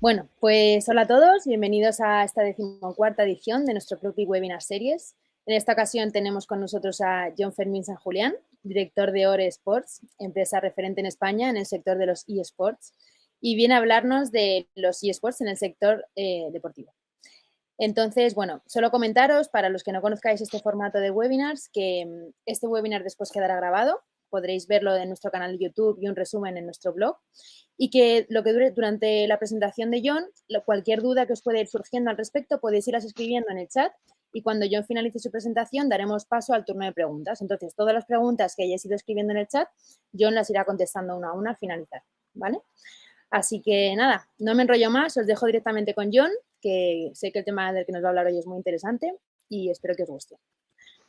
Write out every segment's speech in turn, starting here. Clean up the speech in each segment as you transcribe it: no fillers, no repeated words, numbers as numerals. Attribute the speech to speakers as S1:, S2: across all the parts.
S1: Bueno, pues hola a todos, bienvenidos a esta 14ª edición de nuestro Club y Webinar Series. En esta ocasión tenemos con nosotros a John Fermín San Julián, director de Ore Sports, empresa referente en España en el sector de los eSports, y viene a hablarnos de los eSports en el sector deportivo. Entonces, bueno, solo comentaros, para los que no conozcáis este formato de webinars, que este webinar después quedará grabado, podréis verlo en nuestro canal de YouTube y un resumen en nuestro blog, y que lo que dure durante la presentación de John, cualquier duda que os pueda ir surgiendo al respecto, podéis irlas escribiendo en el chat, y cuando John finalice su presentación daremos paso al turno de preguntas. Entonces, todas las preguntas que hayáis ido escribiendo en el chat, John las irá contestando una a una al finalizar, ¿vale? Así que nada, no me enrollo más, os dejo directamente con John, que sé que el tema del que nos va a hablar hoy es muy interesante y espero que os guste.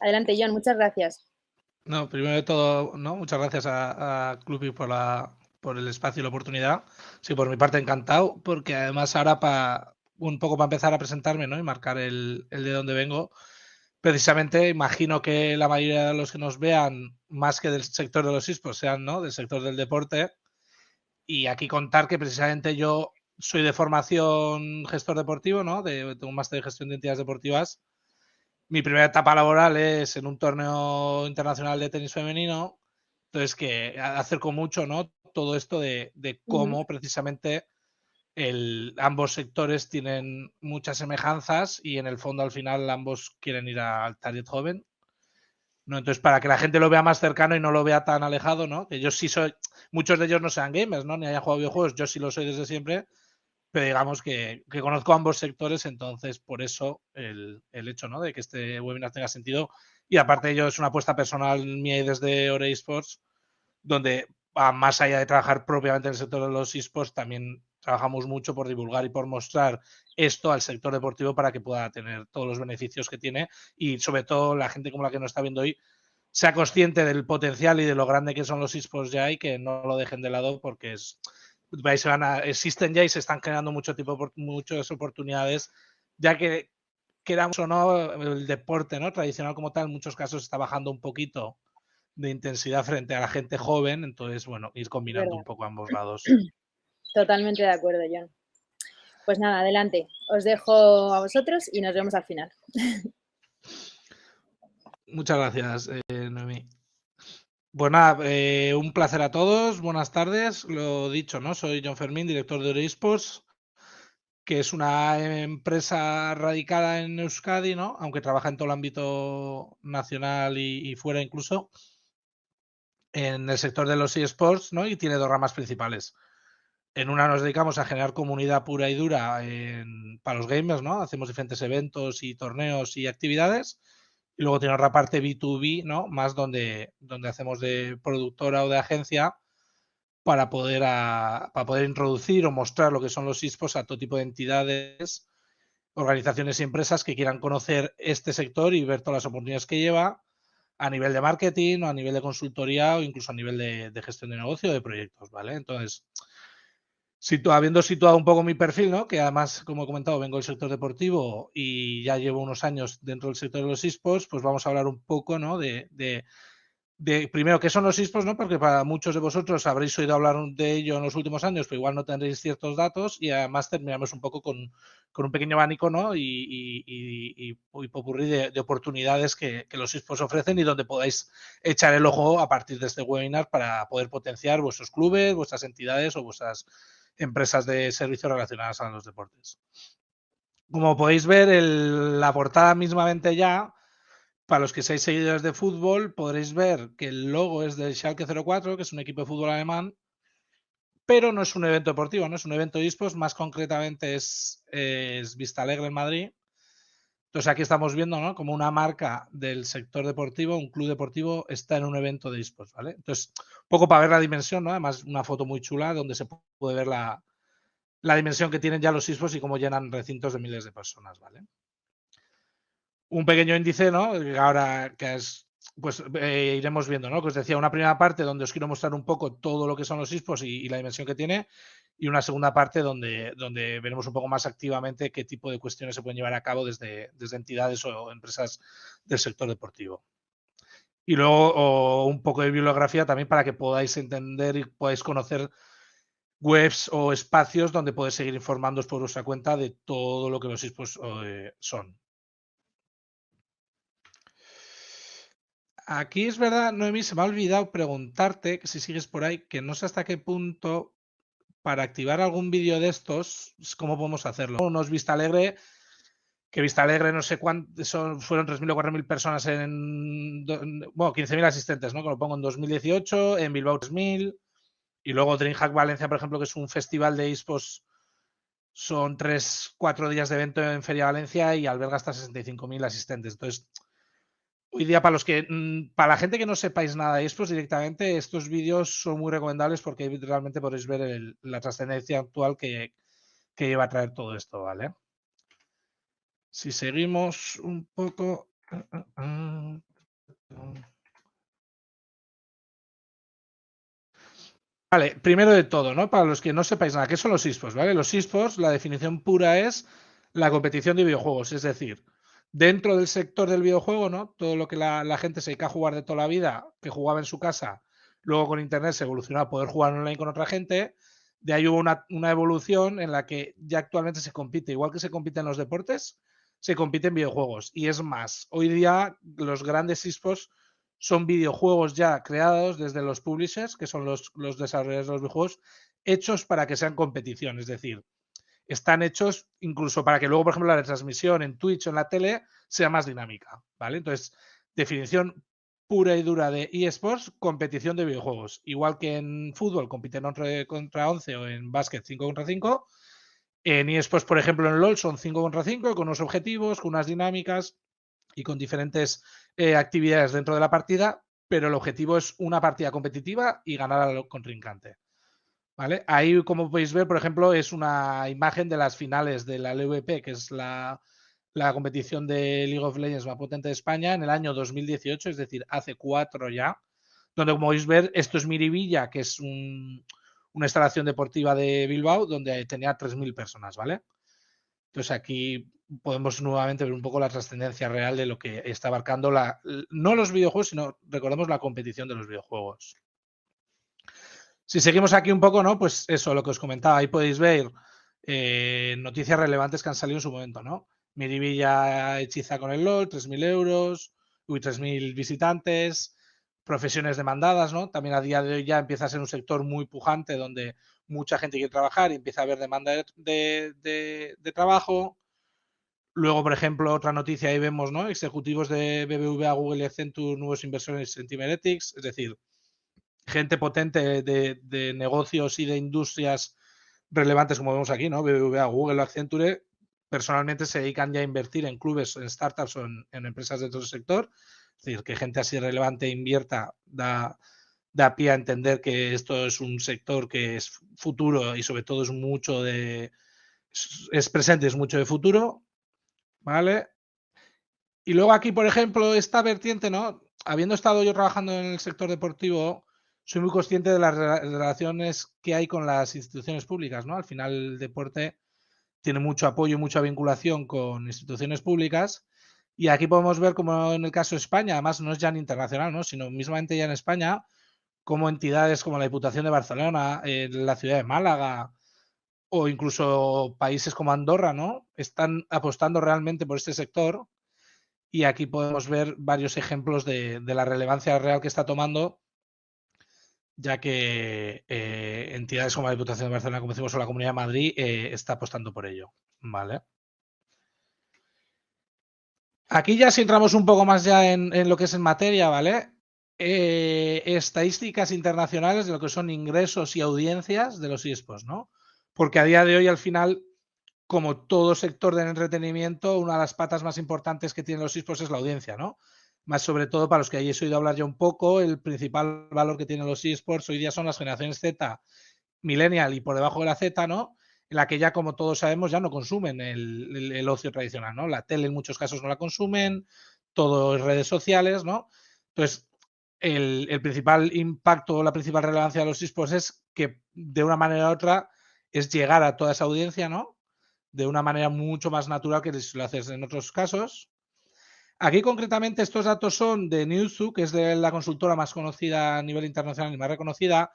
S1: Adelante, John, muchas gracias.
S2: No, primero de todo, ¿no? Muchas gracias a Clubby por el espacio y la oportunidad. Sí, por mi parte encantado, porque además ahora un poco para empezar a presentarme, ¿no? Y marcar el de dónde vengo. Precisamente imagino que la mayoría de los que nos vean, más que del sector de los esports, sean, ¿no? Del sector del deporte. Y aquí contar que precisamente yo soy de formación gestor deportivo, ¿no? Tengo un máster de gestión de entidades deportivas. Mi primera etapa laboral es en un torneo internacional de tenis femenino, entonces que acerco mucho, ¿no? Todo esto de cómo precisamente ambos sectores tienen muchas semejanzas y en el fondo al final ambos quieren ir al target joven, ¿no? Entonces, para que la gente lo vea más cercano y no lo vea tan alejado, ¿no? Que yo sí soy, muchos de ellos no sean gamers, ¿no? Ni hayan jugado videojuegos, yo sí lo soy desde siempre, pero digamos que conozco ambos sectores, entonces por eso el hecho, ¿no? De que este webinar tenga sentido. Y aparte de ello, es una apuesta personal mía y desde Ore Esports, donde más allá de trabajar propiamente en el sector de los esports, también trabajamos mucho por divulgar y por mostrar esto al sector deportivo para que pueda tener todos los beneficios que tiene y sobre todo la gente como la que nos está viendo hoy sea consciente del potencial y de lo grande que son los esports ya y que no lo dejen de lado porque existen ya y se están generando muchas oportunidades, ya que queramos o no, el deporte, ¿no? Tradicional como tal, en muchos casos está bajando un poquito de intensidad frente a la gente joven, entonces, bueno, ir
S1: Es
S2: combinando un
S1: verdad.
S2: poco ambos lados.
S1: Totalmente de acuerdo, John. Pues nada, adelante. Os dejo a vosotros y nos vemos al final.
S2: Muchas gracias, Noemí. Pues nada, un placer a todos, buenas tardes. Lo dicho, ¿no? Soy John Fermín, director de Ore Esports, que es una empresa radicada en Euskadi, ¿no? Aunque trabaja en todo el ámbito nacional y fuera incluso, en el sector de los eSports, ¿no? Y tiene dos ramas principales. En una nos dedicamos a generar comunidad pura y dura para los gamers, ¿no? Hacemos diferentes eventos y torneos y actividades. Y luego tiene otra parte B2B, ¿no? Más donde hacemos de productora o de agencia para poder introducir o mostrar lo que son los eSports a todo tipo de entidades, organizaciones y empresas que quieran conocer este sector y ver todas las oportunidades que lleva a nivel de marketing o a nivel de consultoría o incluso a nivel de gestión de negocio o de proyectos, ¿vale? Entonces, habiendo situado un poco mi perfil, ¿no? Que además, como he comentado, vengo del sector deportivo y ya llevo unos años dentro del sector de los esports, pues vamos a hablar un poco, ¿no? De primero, ¿qué son los esports? ¿No? Porque para muchos de vosotros habréis oído hablar de ello en los últimos años, pero igual no tendréis ciertos datos y además terminamos un poco con un pequeño abanico, ¿no? Y popurrí de oportunidades que los esports ofrecen y donde podáis echar el ojo a partir de este webinar para poder potenciar vuestros clubes, vuestras entidades o vuestras empresas de servicios relacionadas a los deportes. Como podéis ver, la portada mismamente ya, para los que seáis seguidores de fútbol, podréis ver que el logo es del Schalke 04, que es un equipo de fútbol alemán, pero no es un evento deportivo, no es un evento de esports, más concretamente es Vista Alegre en Madrid. Entonces aquí estamos viendo, ¿no? Como una marca del sector deportivo, un club deportivo, está en un evento de esports, ¿vale? Entonces, un poco para ver la dimensión, ¿no? Además, una foto muy chula donde se puede ver la dimensión que tienen ya los esports y cómo llenan recintos de miles de personas, ¿vale? Un pequeño índice, ¿no? Ahora que es, pues iremos viendo, ¿no? Que os decía, una primera parte donde os quiero mostrar un poco todo lo que son los esports y la dimensión que tiene, y una segunda parte donde veremos un poco más activamente qué tipo de cuestiones se pueden llevar a cabo desde entidades o empresas del sector deportivo. Y luego un poco de bibliografía también para que podáis entender y podáis conocer webs o espacios donde podéis seguir informándoos por vuestra cuenta de todo lo que los esports son. Aquí es verdad, Noemí, se me ha olvidado preguntarte, que si sigues por ahí, que no sé hasta qué punto para activar algún vídeo de estos, ¿cómo podemos hacerlo? Unos Vista Alegre, que Vista Alegre no sé cuántos, fueron 3.000 o 4.000 personas bueno, 15.000 asistentes, ¿no? Que lo pongo en 2018, en Bilbao 3.000, y luego DreamHack Valencia, por ejemplo, que es un festival de esports, son 3-4 días de evento en Feria Valencia y alberga hasta 65.000 asistentes. Entonces, hoy día, para la gente que no sepáis nada de esports directamente, estos vídeos son muy recomendables porque realmente podéis ver la trascendencia actual que lleva a traer todo esto, ¿vale? Si seguimos un poco. Vale, primero de todo, ¿no? Para los que no sepáis nada, ¿qué son los esports? ¿Vale? Los esports, la definición pura es la competición de videojuegos, es decir, dentro del sector del videojuego, ¿no? Todo lo que la gente se dedica a jugar de toda la vida, que jugaba en su casa, luego con internet se evolucionó a poder jugar online con otra gente. De ahí hubo una evolución en la que ya actualmente se compite, igual que se compite en los deportes, se compite en videojuegos. Y es más, hoy día los grandes esports son videojuegos ya creados desde los publishers, que son los desarrolladores de los videojuegos, hechos para que sean competición. Es decir, están hechos incluso para que luego, por ejemplo, la retransmisión en Twitch o en la tele sea más dinámica, ¿vale? Entonces, definición pura y dura de eSports, competición de videojuegos. Igual que en fútbol compiten 11 contra 11 o en básquet 5 contra 5, en eSports, por ejemplo, en LoL son 5 contra 5 con unos objetivos, con unas dinámicas y con diferentes actividades dentro de la partida, pero el objetivo es una partida competitiva y ganar al contrincante. ¿Vale? Ahí, como podéis ver, por ejemplo, es una imagen de las finales de la LVP, que es la competición de League of Legends más potente de España, en el año 2018, es decir, hace 4 ya, donde, como podéis ver, esto es Miribilla, que es una instalación deportiva de Bilbao, donde tenía 3.000 personas, ¿vale? Entonces aquí podemos nuevamente ver un poco la trascendencia real de lo que está abarcando no los videojuegos, sino recordemos la competición de los videojuegos. Si seguimos aquí un poco, ¿no? Pues eso, lo que os comentaba, ahí podéis ver noticias relevantes que han salido en su momento, ¿no? Miribilla hechiza con el LOL, 3.000 euros, 3.000 visitantes, profesiones demandadas, ¿no? También a día de hoy ya empieza a ser un sector muy pujante donde mucha gente quiere trabajar y empieza a haber demanda de trabajo. Luego, por ejemplo, otra noticia ahí vemos, ¿no? Ejecutivos de BBVA, Google y Accenture, nuevos inversores en Timeretics, es decir, gente potente de negocios y de industrias relevantes como vemos aquí, ¿no? BBVA, Google, Accenture, personalmente se dedican ya a invertir en clubes, en startups o en empresas de todo el sector. Es decir, que gente así relevante invierta da pie a entender que esto es un sector que es futuro y sobre todo es presente, es mucho de futuro, ¿vale? Y luego aquí, por ejemplo, esta vertiente, ¿no? Habiendo estado yo trabajando en el sector deportivo, soy muy consciente de las relaciones que hay con las instituciones públicas, ¿no? Al final el deporte tiene mucho apoyo, mucha vinculación con instituciones públicas. Y aquí podemos ver como en el caso de España, además no es ya en internacional, ¿no? Sino mismamente ya en España, como entidades como la Diputación de Barcelona, la ciudad de Málaga o incluso países como Andorra, ¿no? Están apostando realmente por este sector y aquí podemos ver varios ejemplos de la relevancia real que está tomando, ya que entidades como la Diputación de Barcelona, como decimos, o la Comunidad de Madrid está apostando por ello. ¿Vale? Aquí ya si entramos un poco más ya en lo que es en materia, ¿vale? Estadísticas internacionales de lo que son ingresos y audiencias de los eSports, ¿no? Porque a día de hoy, al final, como todo sector del entretenimiento, una de las patas más importantes que tienen los esports es la audiencia, ¿no? Más sobre todo para los que hayáis oído hablar ya un poco, el principal valor que tienen los esports hoy día son las generaciones Z, millennial y por debajo de la Z, ¿no? En la que ya, como todos sabemos, ya no consumen el ocio tradicional, ¿no? La tele en muchos casos no la consumen, todo es redes sociales, ¿no? Entonces, el principal impacto, la principal relevancia de los esports es que de una manera u otra es llegar a toda esa audiencia, ¿no? De una manera mucho más natural que si lo haces en otros casos. Aquí concretamente estos datos son de Newzoo, que es de la consultora más conocida a nivel internacional y más reconocida.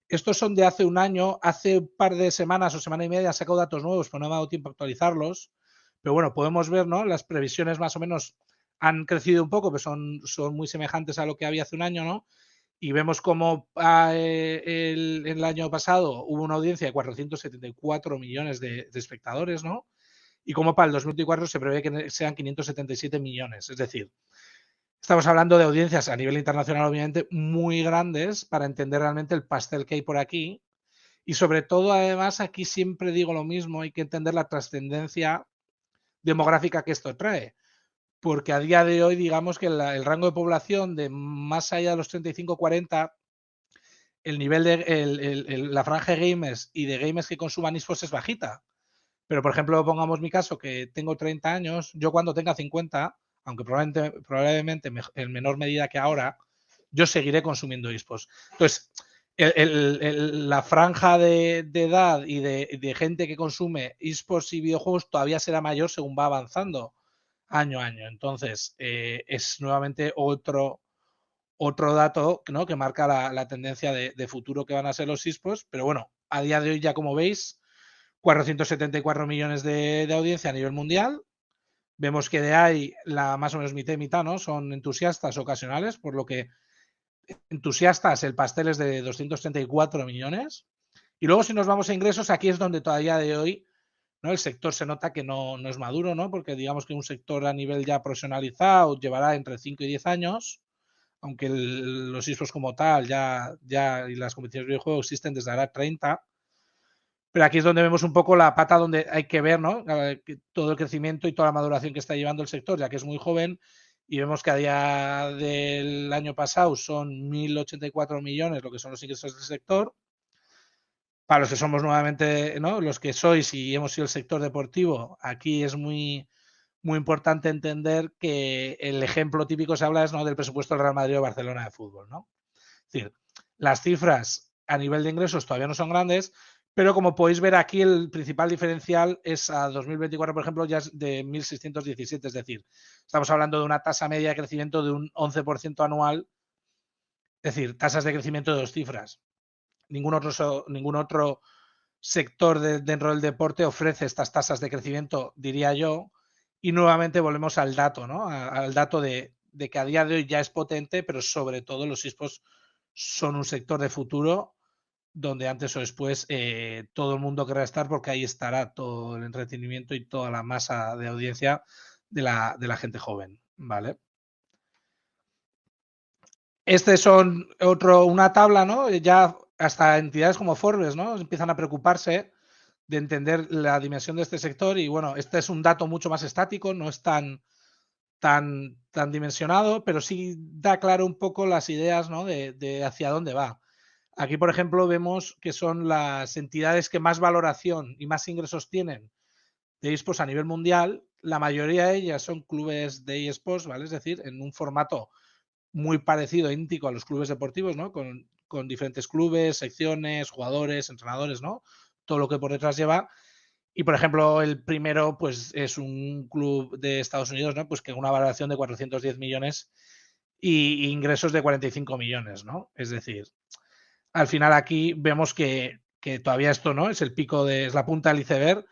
S2: Estos son de hace un año, hace un par de semanas o semana y media han sacado datos nuevos, pero no me ha dado tiempo a actualizarlos. Pero bueno, podemos ver, ¿no? Las previsiones más o menos han crecido un poco, pero son muy semejantes a lo que había hace un año, ¿no? Y vemos como el año pasado hubo una audiencia de 474 millones de espectadores, ¿no? Y como para el 2024 se prevé que sean 577 millones. Es decir, estamos hablando de audiencias a nivel internacional, obviamente, muy grandes para entender realmente el pastel que hay por aquí. Y sobre todo, además, aquí siempre digo lo mismo, hay que entender la trascendencia demográfica que esto trae. Porque a día de hoy, digamos que el rango de población de más allá de los 35-40, el nivel de la franja de gamers y de gamers que consuman esports es bajita. Pero, por ejemplo, pongamos mi caso, que tengo 30 años, yo cuando tenga 50, aunque probablemente en menor medida que ahora, yo seguiré consumiendo esports. Entonces, la franja de edad y de gente que consume esports y videojuegos todavía será mayor según va avanzando año a año. Entonces, es nuevamente otro dato, ¿no? Que marca la tendencia de futuro que van a ser los esports. Pero bueno, a día de hoy ya como veis, 474 millones de audiencia a nivel mundial. Vemos que de ahí más o menos mitad y mitad, ¿no? Son entusiastas ocasionales, por lo que entusiastas el pastel es de 234 millones. Y luego si nos vamos a ingresos, aquí es donde todavía de hoy, ¿no? El sector se nota que no es maduro, ¿no? Porque digamos que un sector a nivel ya profesionalizado llevará entre 5 y 10 años, aunque los esports como tal ya y las competiciones de videojuegos existen desde ahora 30. Pero aquí es donde vemos un poco la pata donde hay que ver, ¿no? Todo el crecimiento y toda la maduración que está llevando el sector, ya que es muy joven, y vemos que a día del año pasado son 1.084 millones lo que son los ingresos del sector. Para los que somos nuevamente, ¿no? Los que sois y hemos sido el sector deportivo, aquí es muy, muy importante entender que el ejemplo típico se habla es, ¿no? Del presupuesto del Real Madrid o Barcelona de fútbol, ¿no? Es decir, las cifras a nivel de ingresos todavía no son grandes, pero como podéis ver aquí, el principal diferencial es a 2024, por ejemplo, ya es de 1.617, es decir, estamos hablando de una tasa media de crecimiento de un 11% anual, es decir, tasas de crecimiento de dos cifras. Ningún otro sector dentro del deporte ofrece estas tasas de crecimiento, diría yo, y nuevamente volvemos al dato, ¿no? Al dato de que a día de hoy ya es potente, pero sobre todo los esports son un sector de futuro donde antes o después todo el mundo querrá estar porque ahí estará todo el entretenimiento y toda la masa de audiencia de la gente joven, ¿vale? Son una tabla, ¿no? Ya hasta entidades como Forbes, ¿no? Empiezan a preocuparse de entender la dimensión de este sector y bueno, este es un dato mucho más estático, no es tan dimensionado, pero sí da claro un poco las ideas, ¿no? de hacia dónde va. Aquí, por ejemplo, vemos que son las entidades que más valoración y más ingresos tienen de esports a nivel mundial. La mayoría de ellas son clubes de esports, ¿vale? Es decir, en un formato muy parecido, idéntico a los clubes deportivos, ¿no? Con diferentes clubes, secciones, jugadores, entrenadores, ¿no? Todo lo que por detrás lleva. Y, por ejemplo, el primero, pues, es un club de Estados Unidos, ¿no? Pues que una valoración de 410 millones y ingresos de 45 millones, ¿no? Es decir, al final aquí vemos que todavía esto, ¿no? Es el pico es la punta del iceberg,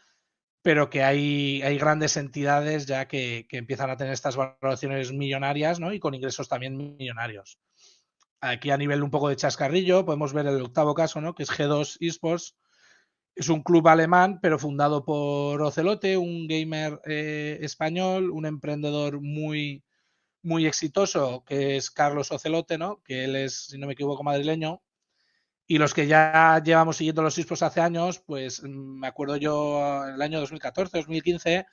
S2: pero que hay grandes entidades ya que empiezan a tener estas valoraciones millonarias, ¿no? Y con ingresos también millonarios. Aquí a nivel un poco de chascarrillo podemos ver el octavo caso, ¿no? Que es G2 Esports. Es un club alemán, pero fundado por Ocelote, un gamer español, un emprendedor muy, muy exitoso, que es Carlos Ocelote, ¿no? Que él es, si no me equivoco, madrileño. Y los que ya llevamos siguiendo los esports hace años, pues me acuerdo yo en el año 2014, 2015,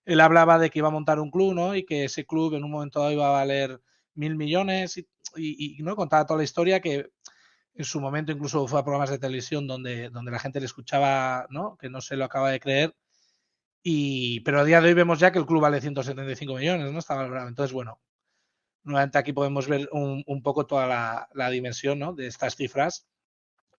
S2: él hablaba de que iba a montar un club, ¿no? Y que ese club en un momento dado iba a valer 1.000 millones y ¿no? Contaba toda la historia que en su momento incluso fue a programas de televisión donde la gente le escuchaba, ¿no? Que no se lo acaba de creer. Pero a día de hoy vemos ya que el club vale 175 millones, ¿no? Está valorado. Entonces, bueno, nuevamente aquí podemos ver un poco toda la dimensión, ¿no? De estas cifras.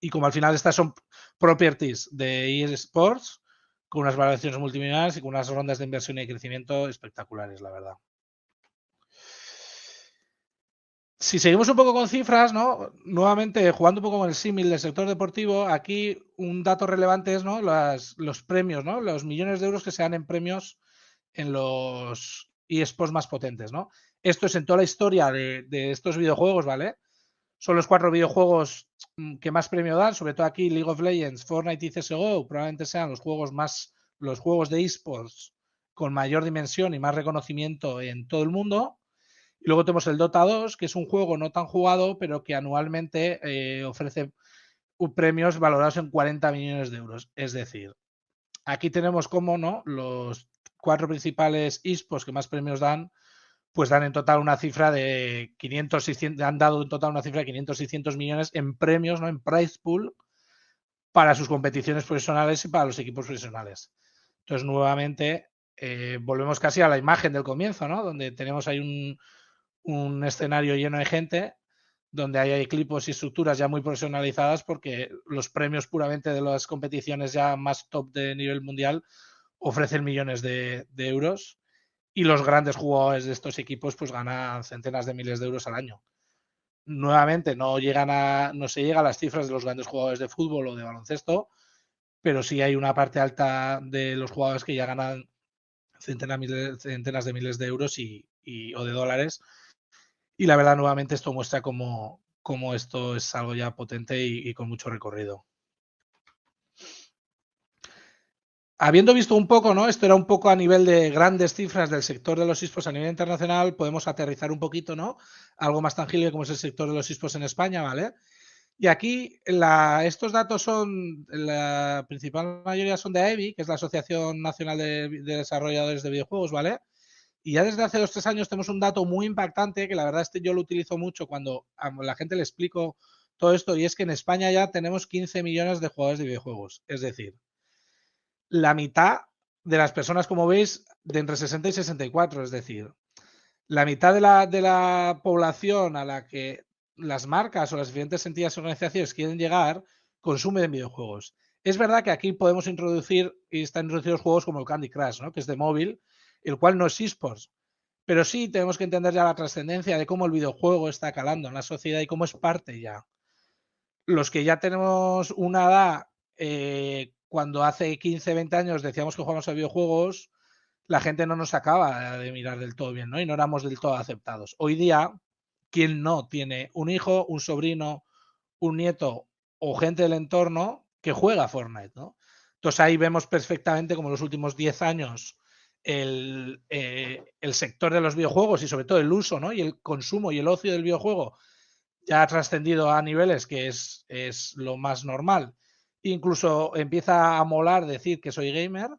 S2: Y como al final estas son properties de eSports, con unas valoraciones multimillonarias y con unas rondas de inversión y de crecimiento espectaculares, la verdad. Si seguimos un poco con cifras, ¿no? Nuevamente, jugando un poco con el símil del sector deportivo, aquí un dato relevante es, ¿no? Los premios, ¿no? Los millones de euros que se dan en premios en los eSports más potentes, ¿no? Esto es en toda la historia de estos videojuegos, ¿vale? Son los 4 videojuegos que más premio dan, sobre todo aquí League of Legends, Fortnite y CSGO, probablemente sean los juegos de eSports con mayor dimensión y más reconocimiento en todo el mundo. Y luego tenemos el Dota 2, que es un juego no tan jugado, pero que anualmente ofrece premios valorados en 40 millones de euros. Es decir, aquí tenemos como no los 4 principales esports que más premios dan, pues dan en total una cifra de 500, 600, han dado en total una cifra de 500, 600 millones en premios, ¿no? En prize pool para sus competiciones profesionales y para los equipos profesionales. Entonces, nuevamente, volvemos casi a la imagen del comienzo, ¿no? Donde tenemos ahí un escenario lleno de gente, donde hay equipos y estructuras ya muy profesionalizadas, porque los premios puramente de las competiciones ya más top de nivel mundial ofrecen millones de euros, y los grandes jugadores de estos equipos pues ganan centenas de miles de euros al año. Nuevamente, no se llega a las cifras de los grandes jugadores de fútbol o de baloncesto, pero sí hay una parte alta de los jugadores que ya ganan centenas de miles de euros o de dólares. Y la verdad, nuevamente, esto muestra cómo esto es algo ya potente y con mucho recorrido. Habiendo visto un poco, ¿no? Esto era un poco a nivel de grandes cifras del sector de los esports a nivel internacional, podemos aterrizar un poquito, ¿no? Algo más tangible como es el sector de los esports en España, ¿vale? Y aquí estos datos son, la principal mayoría son de AEBI, que es la Asociación Nacional de Desarrolladores de Videojuegos, ¿vale? Y ya desde hace 2 o 3 años tenemos un dato muy impactante, que la verdad yo lo utilizo mucho cuando a la gente le explico todo esto, y es que en España ya tenemos 15 millones de jugadores de videojuegos. Es decir, la mitad de las personas, como veis, de entre 60 y 64, es decir, la mitad de la población a la que las marcas o las diferentes entidades y organizaciones quieren llegar, consumen videojuegos. Es verdad que aquí podemos introducir, y están introducidos juegos como el Candy Crush, ¿no? Que es de móvil, el cual no es esports. Pero sí tenemos que entender ya la trascendencia de cómo el videojuego está calando en la sociedad y cómo es parte ya. Los que ya tenemos una edad, cuando hace 15, 20 años decíamos que jugamos a videojuegos, la gente no nos acaba de mirar del todo bien, ¿no? Y no éramos del todo aceptados. Hoy día, ¿quién no tiene un hijo, un sobrino, un nieto o gente del entorno que juega a Fortnite, ¿no? Entonces ahí vemos perfectamente como en los últimos 10 años el sector de los videojuegos y sobre todo el uso, ¿no? Y el consumo y el ocio del videojuego ya ha trascendido a niveles que es lo más normal. Incluso empieza a molar decir que soy gamer.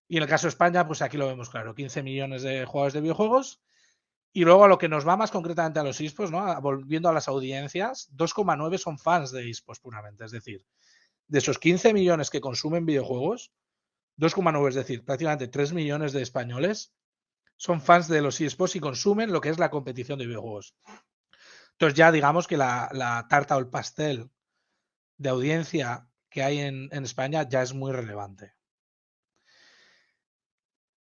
S2: Y en el caso de España, pues aquí lo vemos claro, 15 millones de jugadores de videojuegos. Y luego a lo que nos va más concretamente a los esports, ¿no? Volviendo a las audiencias, 2,9 son fans de esports puramente. Es decir, de esos 15 millones que consumen videojuegos, 2,9, es decir, prácticamente 3 millones de españoles son fans de los esports y consumen lo que es la competición de videojuegos. Entonces ya digamos que la tarta o el pastel de audiencia que hay en España ya es muy relevante.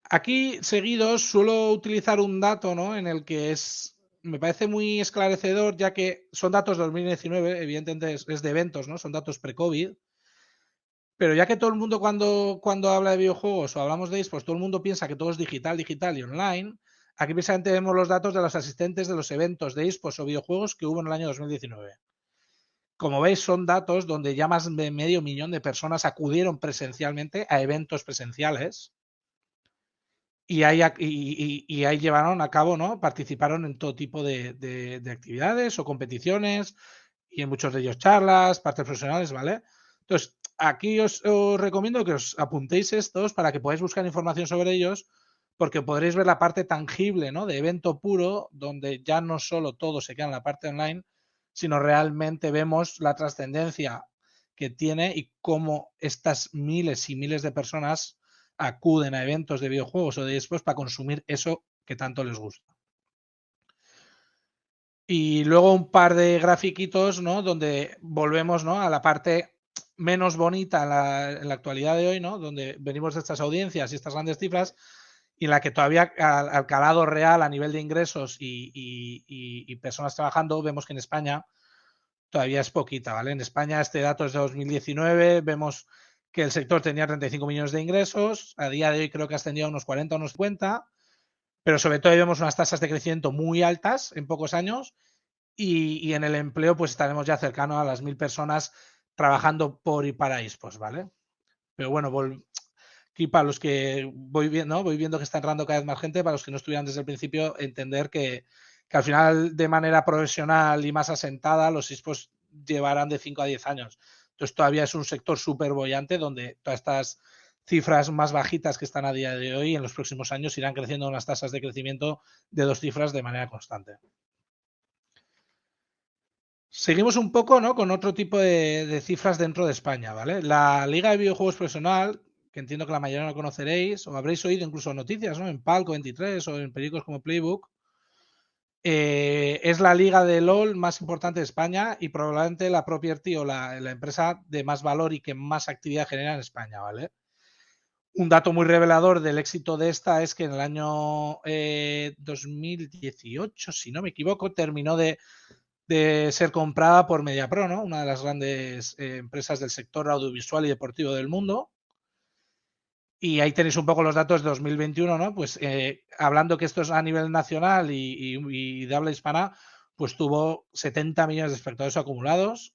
S2: Aquí seguidos suelo utilizar un dato, ¿no? En el que me parece muy esclarecedor, ya que son datos de 2019, evidentemente es de eventos, ¿no? Son datos pre-COVID. Pero ya que todo el mundo cuando habla de videojuegos o hablamos de esports, todo el mundo piensa que todo es digital, digital y online, aquí precisamente vemos los datos de los asistentes de los eventos de esports o videojuegos que hubo en el año 2019. Como veis, son datos donde ya más de 500.000 de personas acudieron presencialmente a eventos presenciales y ahí llevaron a cabo, ¿no? Participaron en todo tipo de actividades o competiciones y en muchos de ellos charlas, partes profesionales, ¿vale? Entonces, aquí os recomiendo que os apuntéis estos para que podáis buscar información sobre ellos, porque podréis ver la parte tangible, ¿no? De evento puro, donde ya no solo todo se queda en la parte online, sino realmente vemos la trascendencia que tiene y cómo estas miles y miles de personas acuden a eventos de videojuegos o de esports para consumir eso que tanto les gusta. Y luego un par de grafiquitos, ¿no? Donde volvemos, ¿no? A la parte menos bonita en la actualidad de hoy, ¿no? Donde venimos de estas audiencias y estas grandes cifras, y en la que todavía al calado real a nivel de ingresos y personas trabajando, vemos que en España todavía es poquita, ¿vale? En España este dato es de 2019, vemos que el sector tenía 35 millones de ingresos, a día de hoy creo que ha ascendido a unos 40 o unos 50, pero sobre todo vemos unas tasas de crecimiento muy altas en pocos años y en el empleo pues estaremos ya cercanos a las 1000 personas trabajando por y para eSports, ¿vale? Pero bueno, aquí para los que voy viendo, ¿no? Voy viendo que está entrando cada vez más gente, para los que no estuvieran desde el principio, entender que al final de manera profesional y más asentada los eSports llevarán de 5 a 10 años. Entonces todavía es un sector súper bollante donde todas estas cifras más bajitas que están a día de hoy en los próximos años irán creciendo unas tasas de crecimiento de 2 cifras de manera constante. Seguimos un poco, ¿no? Con otro tipo de cifras dentro de España, ¿vale? La Liga de Videojuegos Profesional, que entiendo que la mayoría no conoceréis, o habréis oído incluso noticias, ¿no? En Palco 23 o en periódicos como Playbook, es la liga de LOL más importante de España y probablemente la Property o la empresa de más valor y que más actividad genera en España, ¿vale? Un dato muy revelador del éxito de esta es que en el año 2018, si no me equivoco, terminó de ser comprada por MediaPro, ¿no? Una de las grandes empresas del sector audiovisual y deportivo del mundo. Y ahí tenéis un poco los datos de 2021, ¿no? Pues hablando que esto es a nivel nacional y de habla hispana, pues tuvo 70 millones de espectadores acumulados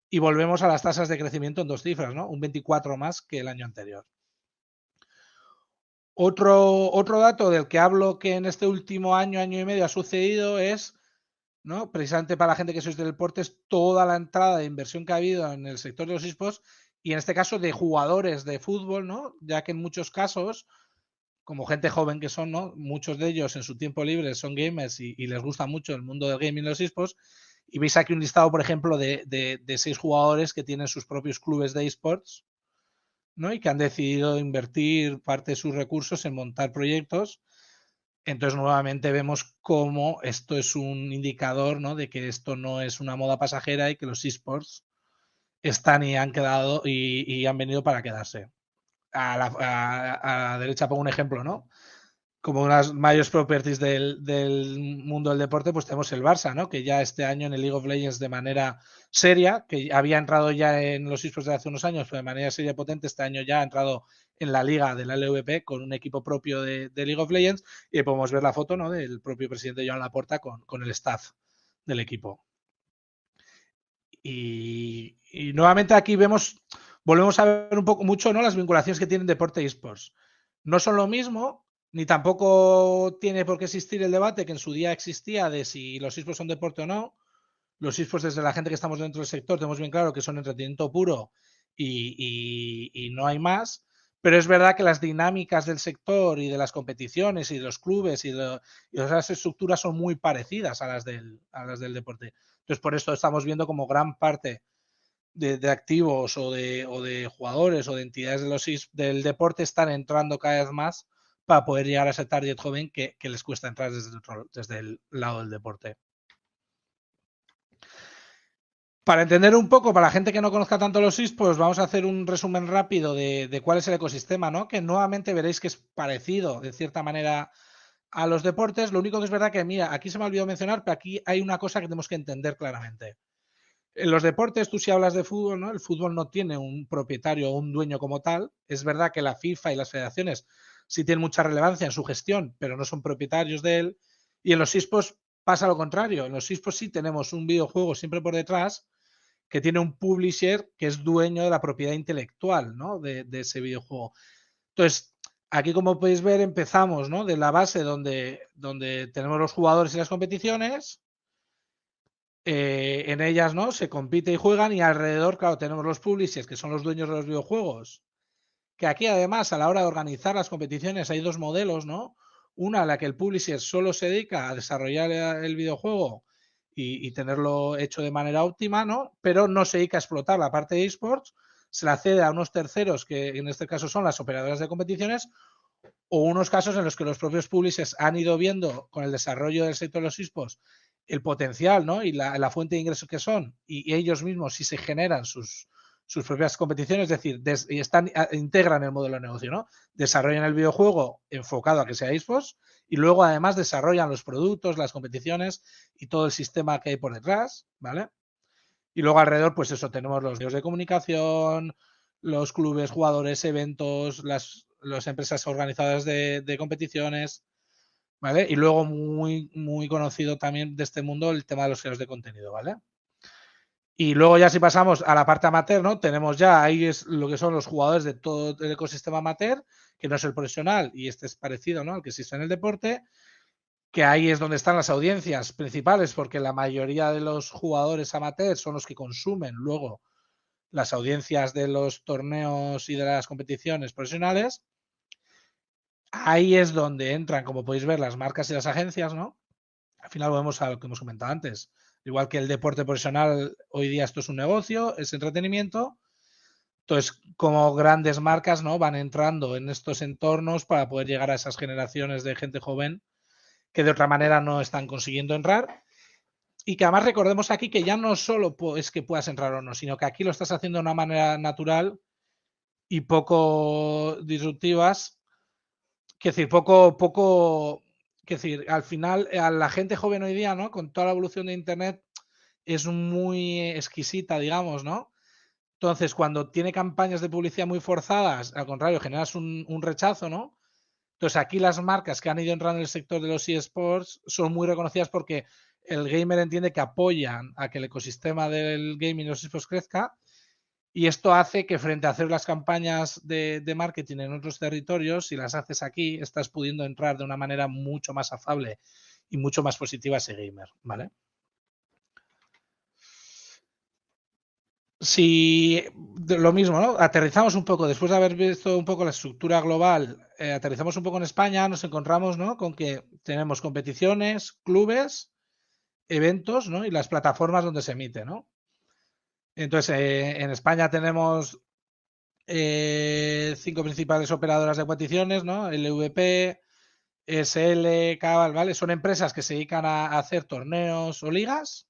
S2: y volvemos a las tasas de crecimiento en 2 cifras, ¿no? Un 24 más que el año anterior. Otro dato del que hablo que en este último año, año y medio ha sucedido es, ¿no? Precisamente para la gente que sois del deporte, es toda la entrada de inversión que ha habido en el sector de los esports y en este caso de jugadores de fútbol, ¿no? Ya que en muchos casos, como gente joven que son, ¿no? Muchos de ellos en su tiempo libre son gamers y les gusta mucho el mundo del gaming y los esports. Y veis aquí un listado, por ejemplo, de 6 jugadores que tienen sus propios clubes de esports, ¿no? Y que han decidido invertir parte de sus recursos en montar proyectos. Entonces, nuevamente vemos cómo esto es un indicador, ¿no? De que esto no es una moda pasajera y que los esports están y han quedado y han venido para quedarse. A la derecha pongo un ejemplo, ¿no? Como unas mayores properties del mundo del deporte, pues tenemos el Barça, ¿no? Que ya este año en el League of Legends de manera seria, que había entrado ya en los esports de hace unos años, pero de manera seria y potente, este año ya ha entrado en la liga de la LVP con un equipo propio de League of Legends y podemos ver la foto, ¿no? Del propio presidente Joan Laporta con el staff del equipo. Y nuevamente aquí volvemos a ver un poco mucho, ¿no? Las vinculaciones que tienen deporte y esports. No son lo mismo, ni tampoco tiene por qué existir el debate que en su día existía de si los esports son deporte o no. Los esports, desde la gente que estamos dentro del sector, tenemos bien claro que son entretenimiento puro y no hay más. Pero es verdad que las dinámicas del sector y de las competiciones y de los clubes y las estructuras son muy parecidas a las del deporte. Entonces, por esto estamos viendo como gran parte de activos o de jugadores o de entidades del deporte están entrando cada vez más para poder llegar a ese target joven que les cuesta entrar desde el lado del deporte. Para entender un poco, para la gente que no conozca tanto los esports, vamos a hacer un resumen rápido de cuál es el ecosistema, ¿no? Que nuevamente veréis que es parecido, de cierta manera, a los deportes. Lo único que es verdad que, mira, aquí se me ha olvidado mencionar, pero aquí hay una cosa que tenemos que entender claramente. En los deportes, tú si hablas de fútbol, ¿no? El fútbol no tiene un propietario o un dueño como tal. Es verdad que la FIFA y las federaciones sí tienen mucha relevancia en su gestión, pero no son propietarios de él. Y en los esports pasa lo contrario. En los esports sí tenemos un videojuego siempre por detrás que tiene un publisher que es dueño de la propiedad intelectual, ¿no? de ese videojuego. Entonces, aquí como podéis ver empezamos, ¿no? De la base donde tenemos los jugadores y las competiciones. En ellas, ¿no? Se compite y juegan y alrededor, claro, tenemos los publishers que son los dueños de los videojuegos. Que aquí además a la hora de organizar las competiciones hay 2 modelos, ¿no? Una en la que el publisher solo se dedica a desarrollar el videojuego y tenerlo hecho de manera óptima, ¿no? Pero no se dedica a explotar la parte de esports, se la cede a unos terceros que en este caso son las operadoras de competiciones o unos casos en los que los propios publishers han ido viendo con el desarrollo del sector de los esports el potencial, ¿no? Y la fuente de ingresos que son y ellos mismos sí se generan sus sus propias competiciones, es decir, integran el modelo de negocio, ¿no? Desarrollan el videojuego enfocado a que sea eSports y luego además desarrollan los productos, las competiciones y todo el sistema que hay por detrás, ¿vale? Y luego alrededor, pues eso, tenemos los medios de comunicación, los clubes, jugadores, eventos, las empresas organizadoras de competiciones, ¿vale? Y luego muy conocido también de este mundo el tema de los creadores de contenido, ¿vale? Y luego ya si pasamos a la parte amateur, ¿no? Tenemos ya, ahí es lo que son los jugadores de todo el ecosistema amateur, que no es el profesional, y este es parecido, ¿no? Al que existe en el deporte, que ahí es donde están las audiencias principales, porque la mayoría de los jugadores amateurs son los que consumen luego las audiencias de los torneos y de las competiciones profesionales. Ahí es donde entran, como podéis ver, las marcas y las agencias, ¿no? Al final volvemos a lo que hemos comentado antes. Igual que el deporte profesional, hoy día esto es un negocio, es entretenimiento. Entonces, como grandes marcas, ¿no? Van entrando en estos entornos para poder llegar a esas generaciones de gente joven que de otra manera no están consiguiendo entrar. Y que además recordemos aquí que ya no solo es que puedas entrar o no, sino que aquí lo estás haciendo de una manera natural y poco disruptivas. Que decir, que decir, al final, a la gente joven hoy día, ¿no? Con toda la evolución de Internet, es muy exquisita, digamos, ¿no? Entonces, cuando tiene campañas de publicidad muy forzadas, al contrario, generas un rechazo, ¿no? Entonces, aquí las marcas que han ido entrando en el sector de los eSports son muy reconocidas porque el gamer entiende que apoyan a que el ecosistema del gaming y los eSports crezca. Y esto hace que frente a hacer las campañas de marketing en otros territorios, si las haces aquí, estás pudiendo entrar de una manera mucho más afable y mucho más positiva a ese gamer, ¿vale? Si lo mismo, ¿no? Aterrizamos un poco, después de haber visto un poco la estructura global, aterrizamos un poco en España, nos encontramos, ¿no? Con que tenemos competiciones, clubes, eventos, ¿no? Y las plataformas donde se emite, ¿no? Entonces, en España tenemos 5 principales operadoras de competiciones, ¿no? LVP, SL, Cabal, ¿vale? Son empresas que se dedican a hacer torneos o ligas,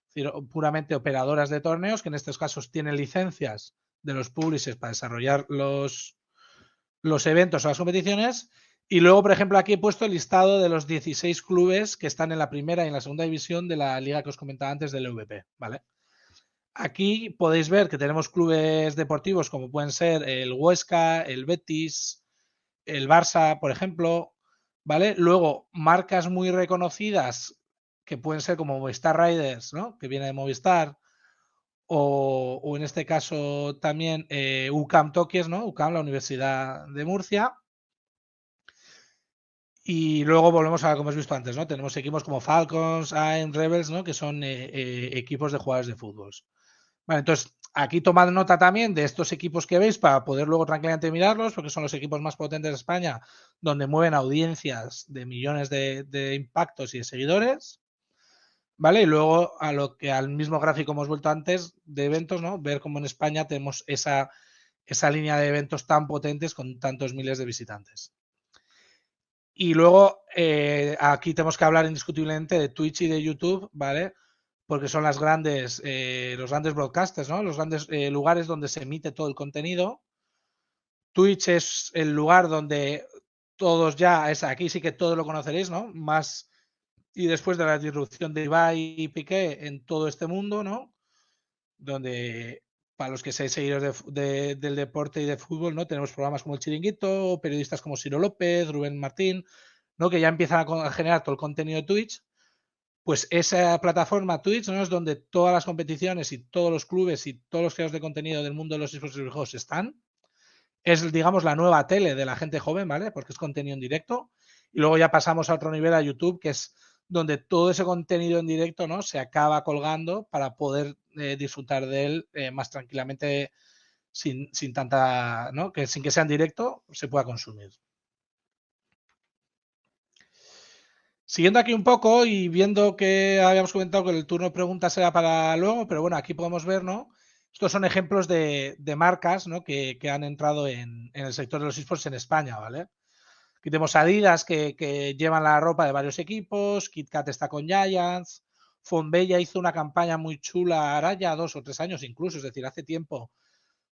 S2: es decir, puramente operadoras de torneos, que en estos casos tienen licencias de los publishers para desarrollar los eventos o las competiciones. Y luego, por ejemplo, aquí he puesto el listado de los 16 clubes que están en la primera y en la segunda división de la liga que os comentaba antes del LVP, ¿vale? Aquí podéis ver que tenemos clubes deportivos como pueden ser el Huesca, el Betis, el Barça, por ejemplo, ¿vale? Luego, marcas muy reconocidas que pueden ser como Movistar Riders, ¿no? Que viene de Movistar, o en este caso también UCAM Tokies, ¿no? UCAM, la Universidad de Murcia. Y luego volvemos a como hemos visto antes, ¿no? Tenemos equipos como Falcons, AIM, Rebels, ¿no? Que son equipos de jugadores de fútbol. Vale, entonces aquí tomad nota también de estos equipos que veis para poder luego tranquilamente mirarlos, porque son los equipos más potentes de España, donde mueven audiencias de millones de impactos y de seguidores, ¿vale? Y luego al mismo gráfico hemos vuelto antes de eventos, ¿no? Ver cómo en España tenemos esa línea de eventos tan potentes con tantos miles de visitantes. Y luego aquí tenemos que hablar indiscutiblemente de Twitch y de YouTube, ¿vale? Porque son los grandes broadcasters, ¿no? Los grandes lugares donde se emite todo el contenido. Twitch es el lugar donde todos ya, aquí sí que todos lo conoceréis, ¿no? Más y después de la disrupción de Ibai y Piqué en todo este mundo, ¿no? Donde para los que seáis seguidores del deporte y de fútbol, ¿no? Tenemos programas como El Chiringuito, periodistas como Ciro López, Rubén Martín, ¿no? Que ya empiezan a generar todo el contenido de Twitch. Pues esa plataforma Twitch, ¿no? Es donde todas las competiciones y todos los clubes y todos los creadores de contenido del mundo de los esports y videojuegos están. Es, digamos, la nueva tele de la gente joven, ¿vale? Porque es contenido en directo. Y luego ya pasamos a otro nivel, a YouTube, que es donde todo ese contenido en directo, ¿no? Se acaba colgando para poder disfrutar de él más tranquilamente sin tanta, ¿no? Que sin que sea en directo se pueda consumir. Siguiendo aquí un poco y viendo que habíamos comentado que el turno de preguntas era para luego, pero bueno, aquí podemos ver, ¿no? Estos son ejemplos de marcas, ¿no? Que han entrado en el sector de los esports en España, ¿vale? Aquí tenemos Adidas que llevan la ropa de varios equipos, KitKat está con Giants, Fonbella hizo una campaña muy chula, ahora ya 2 o 3 años incluso, es decir, hace tiempo,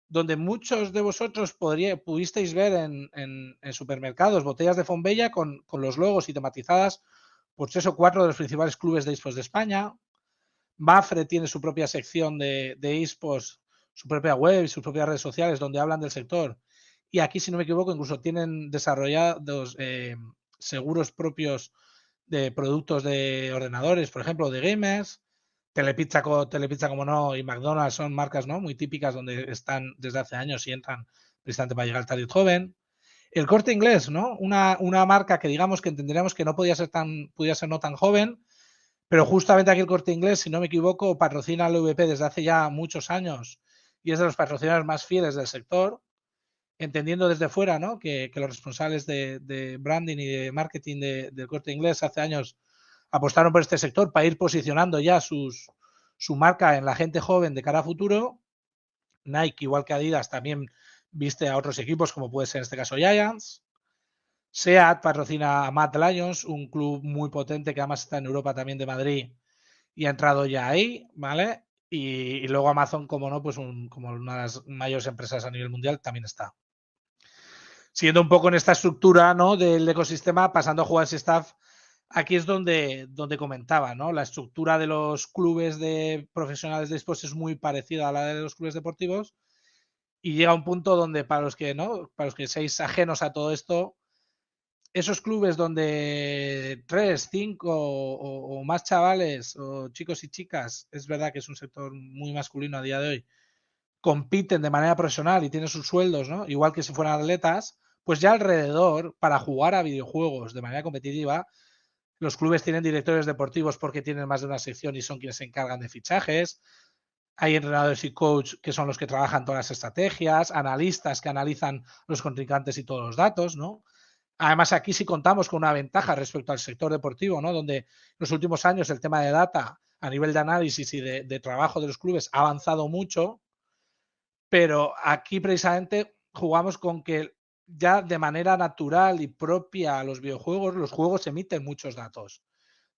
S2: donde muchos de vosotros pudisteis ver en supermercados botellas de Fonbella con los logos y tematizadas por 3 o 4 de los principales clubes de esports de España. Mafre tiene su propia sección de esports, su propia web y sus propias redes sociales donde hablan del sector. Y aquí, si no me equivoco, incluso tienen desarrollados seguros propios de productos de ordenadores, por ejemplo, de gamers. Telepizza, como no, y McDonald's son marcas, ¿no?, muy típicas donde están desde hace años y entran precisamente para llegar al target joven. El Corte Inglés, ¿no? Una marca que digamos que entenderíamos que no podía ser no tan joven, pero justamente aquí el Corte Inglés, si no me equivoco, patrocina al VP desde hace ya muchos años y es de los patrocinadores más fieles del sector, entendiendo desde fuera, ¿no?, que los responsables de branding y de marketing del Corte Inglés hace años apostaron por este sector para ir posicionando ya su marca en la gente joven de cara a futuro. Nike, igual que Adidas, también viste a otros equipos, como puede ser en este caso Giants. SEAT patrocina a Mad Lions, un club muy potente que además está en Europa también, de Madrid, y ha entrado ya ahí, ¿vale? Y luego Amazon, como no, pues como una de las mayores empresas a nivel mundial, también está. Siguiendo un poco en esta estructura, ¿no?, del ecosistema, pasando a jugadores y staff, aquí es donde comentaba, ¿no? La estructura de los clubes de profesionales de esports es muy parecida a la de los clubes deportivos y llega a un punto donde para los que seáis ajenos a todo esto, esos clubes donde 3, 5 o más chavales o chicos y chicas, es verdad que es un sector muy masculino a día de hoy, compiten de manera profesional y tienen sus sueldos, ¿no?, igual que si fueran atletas, pues ya alrededor, para jugar a videojuegos de manera competitiva, los clubes tienen directores deportivos porque tienen más de una sección y son quienes se encargan de fichajes. Hay entrenadores y coach que son los que trabajan todas las estrategias, analistas que analizan los contrincantes y todos los datos, ¿no? Además, aquí sí contamos con una ventaja respecto al sector deportivo, ¿no?, donde en los últimos años el tema de data a nivel de análisis y de trabajo de los clubes ha avanzado mucho, pero aquí precisamente jugamos con que ya de manera natural y propia a los videojuegos, los juegos emiten muchos datos.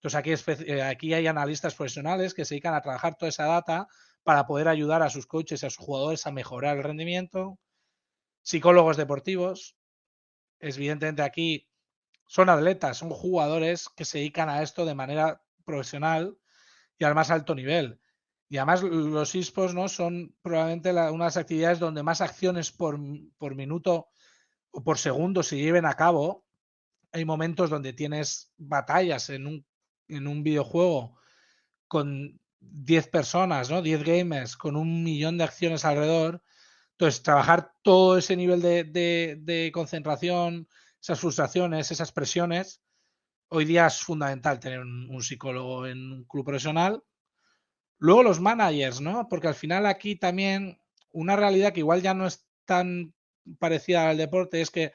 S2: Entonces aquí hay analistas profesionales que se dedican a trabajar toda esa data para poder ayudar a sus coaches y a sus jugadores a mejorar el rendimiento. Psicólogos deportivos, evidentemente aquí son atletas, son jugadores que se dedican a esto de manera profesional y al más alto nivel. Y además los esports, ¿no?, son probablemente una de las actividades donde más acciones por minuto o por segundo se lleven a cabo. Hay momentos donde tienes batallas en un videojuego con 10 personas, ¿no?, 10 gamers, con 1 millón de acciones alrededor. Entonces, trabajar todo ese nivel de concentración, esas frustraciones, esas presiones, hoy día es fundamental tener un psicólogo en un club profesional. Luego los managers, ¿no? Porque al final aquí también una realidad que igual ya no es tan parecida al deporte es que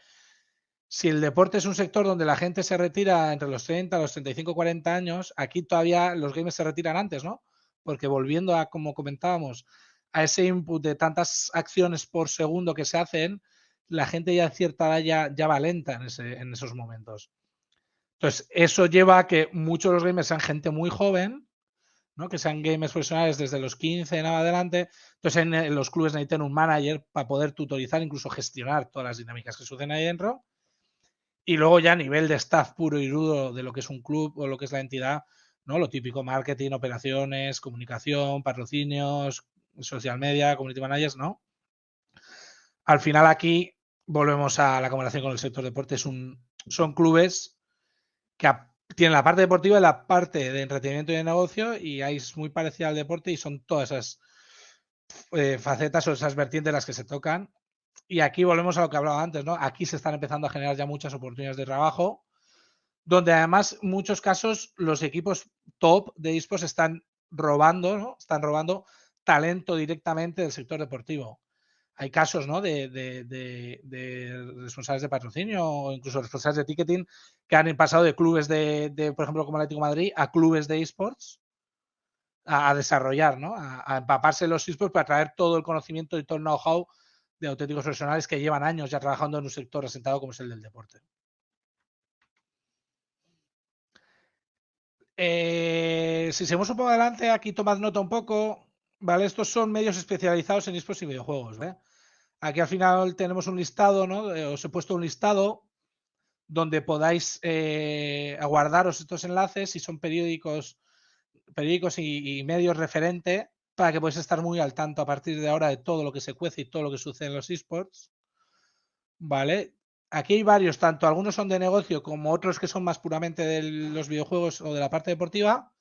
S2: si el deporte es un sector donde la gente se retira entre los 30, los 35, 40 años, aquí todavía los gamers se retiran antes, ¿no? Porque volviendo a, como comentábamos, a ese input de tantas acciones por segundo que se hacen, la gente ya a cierta edad ya va lenta en esos momentos. Entonces, eso lleva a que muchos de los gamers sean gente muy joven, ¿no?, que sean gamers profesionales desde los 15 en adelante. Entonces, en los clubes necesitan un manager para poder tutorizar, incluso gestionar todas las dinámicas que suceden ahí dentro. Y luego ya a nivel de staff puro y rudo de lo que es un club o lo que es la entidad, ¿no?, lo típico: marketing, operaciones, comunicación, patrocinios, social media, community managers, ¿no? Al final aquí volvemos a la comparación con el sector deporte. Son clubes que tienen la parte deportiva y la parte de entretenimiento y de negocio, y ahí es muy parecida al deporte y son todas esas facetas o esas vertientes las que se tocan. Y aquí volvemos a lo que hablaba antes, ¿no? Aquí se están empezando a generar ya muchas oportunidades de trabajo, donde además en muchos casos los equipos top de esports están robando, ¿no? Están robando talento directamente del sector deportivo. Hay casos, ¿no?, de responsables de patrocinio o incluso responsables de ticketing que han pasado de clubes por ejemplo, como Atlético de Madrid, a clubes de esports a desarrollar, ¿no?, a empaparse los esports para traer todo el conocimiento y todo el know-how de auténticos profesionales que llevan años ya trabajando en un sector asentado como es el del deporte. Si seguimos un poco adelante, aquí tomad nota un poco, ¿vale? Estos son medios especializados en esports y videojuegos, ¿vale? Aquí al final tenemos un listado, ¿no? Os he puesto un listado donde podáis aguardaros estos enlaces si son periódicos y medios referente para que podáis estar muy al tanto a partir de ahora de todo lo que se cuece y todo lo que sucede en los esports, ¿vale? Aquí hay varios, tanto algunos son de negocio como otros que son más puramente de los videojuegos o de la parte deportiva,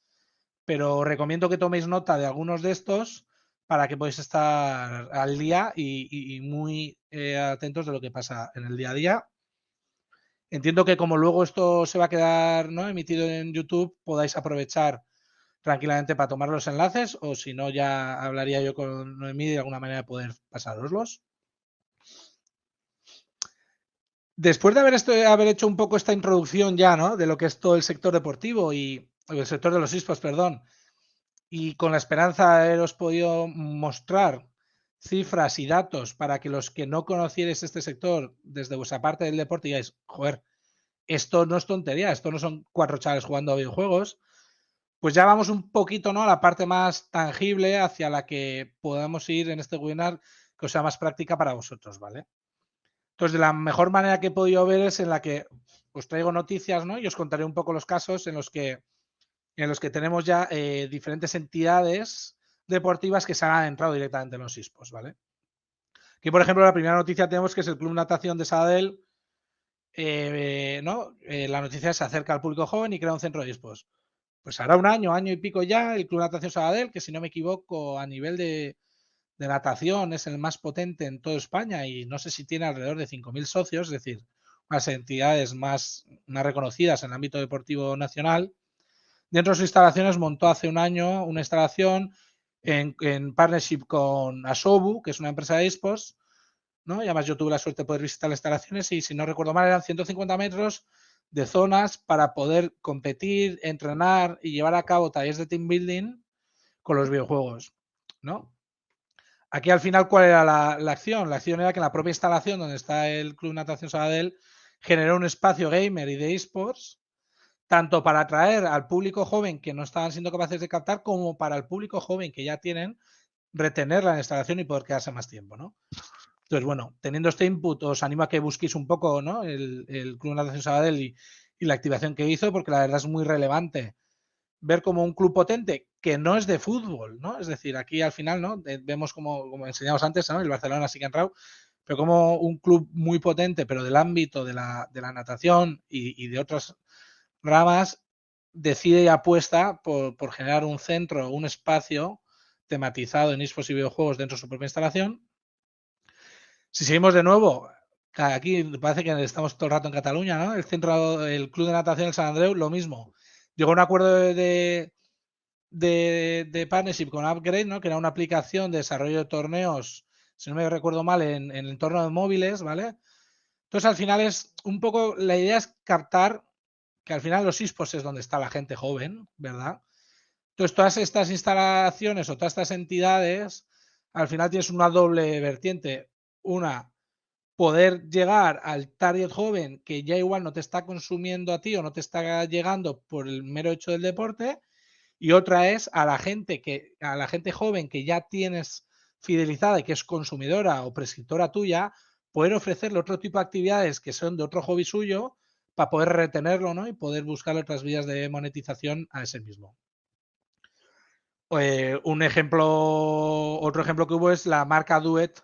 S2: pero recomiendo que toméis nota de algunos de estos para que podáis estar al día y muy atentos de lo que pasa en el día a día. Entiendo que como luego esto se va a quedar, ¿no?, emitido en YouTube, podáis aprovechar tranquilamente para tomar los enlaces, o si no, ya hablaría yo con Noemí de alguna manera de poder pasároslos. Después de haber hecho un poco esta introducción ya, ¿no?, de lo que es todo el sector deportivo y el sector de los esports, perdón, y con la esperanza de haberos podido mostrar cifras y datos para que los que no conocierais este sector desde vuestra parte del deporte digáis, joder, esto no es tontería, esto no son 4 chavales jugando a videojuegos, pues ya vamos un poquito, ¿no?, a la parte más tangible hacia la que podamos ir en este webinar que os sea más práctica para vosotros, ¿vale? Entonces, de la mejor manera que he podido ver es en la que os traigo noticias, ¿no?, y os contaré un poco los casos en los que tenemos ya diferentes entidades deportivas que se han adentrado directamente en los esports, ¿vale? Aquí, por ejemplo, la primera noticia tenemos que es el Club Natación de Sabadell, ¿no? La noticia se acerca al público joven y crea un centro de esports. Pues hará un año y pico ya, el Club Natación Sabadell, que si no me equivoco, a nivel de natación es el más potente en toda España y no sé si tiene alrededor de 5.000 socios, es decir, unas entidades más reconocidas en el ámbito deportivo nacional. Dentro de sus instalaciones montó hace un año una instalación en partnership con Asobu, que es una empresa de esports, ¿no? Y además yo tuve la suerte de poder visitar las instalaciones y, si no recuerdo mal, eran 150 metros de zonas para poder competir, entrenar y llevar a cabo talleres de team building con los videojuegos, ¿no? Aquí al final, ¿cuál era la acción? La acción era que en la propia instalación donde está el Club Natación Sabadell generó un espacio gamer y de esports, tanto para atraer al público joven que no estaban siendo capaces de captar, como para el público joven que ya tienen, retenerla en la instalación y poder quedarse más tiempo, ¿no? Entonces, bueno, teniendo este input, os animo a que busquéis un poco, ¿no?, el Club Natación Sabadell y la activación que hizo, porque la verdad es muy relevante ver como un club potente que no es de fútbol, ¿no? Es decir, aquí al final, ¿no?, vemos como enseñamos antes, ¿no?, el Barcelona sí que ha entrado, pero como un club muy potente, pero del ámbito de la natación y de otras ramas, decide y apuesta por generar un centro, un espacio tematizado en esports y videojuegos dentro de su propia instalación. Si seguimos de nuevo, aquí parece que estamos todo el rato en Cataluña, ¿no? El Club de Natación del San Andreu, lo mismo. Llegó a un acuerdo de partnership con Upgrade, ¿no?, que era una aplicación de desarrollo de torneos, si no me recuerdo mal, en el entorno de móviles, ¿vale? Entonces, al final es un poco, la idea es captar que al final los esports es donde está la gente joven, ¿verdad? Entonces, todas estas instalaciones o todas estas entidades, al final tienes una doble vertiente. Una, poder llegar al target joven que ya igual no te está consumiendo a ti o no te está llegando por el mero hecho del deporte, y otra es a la gente joven que ya tienes fidelizada y que es consumidora o prescriptora tuya, poder ofrecerle otro tipo de actividades que son de otro hobby suyo para poder retenerlo, ¿no?, y poder buscar otras vías de monetización a ese mismo. Otro ejemplo que hubo es la marca Duet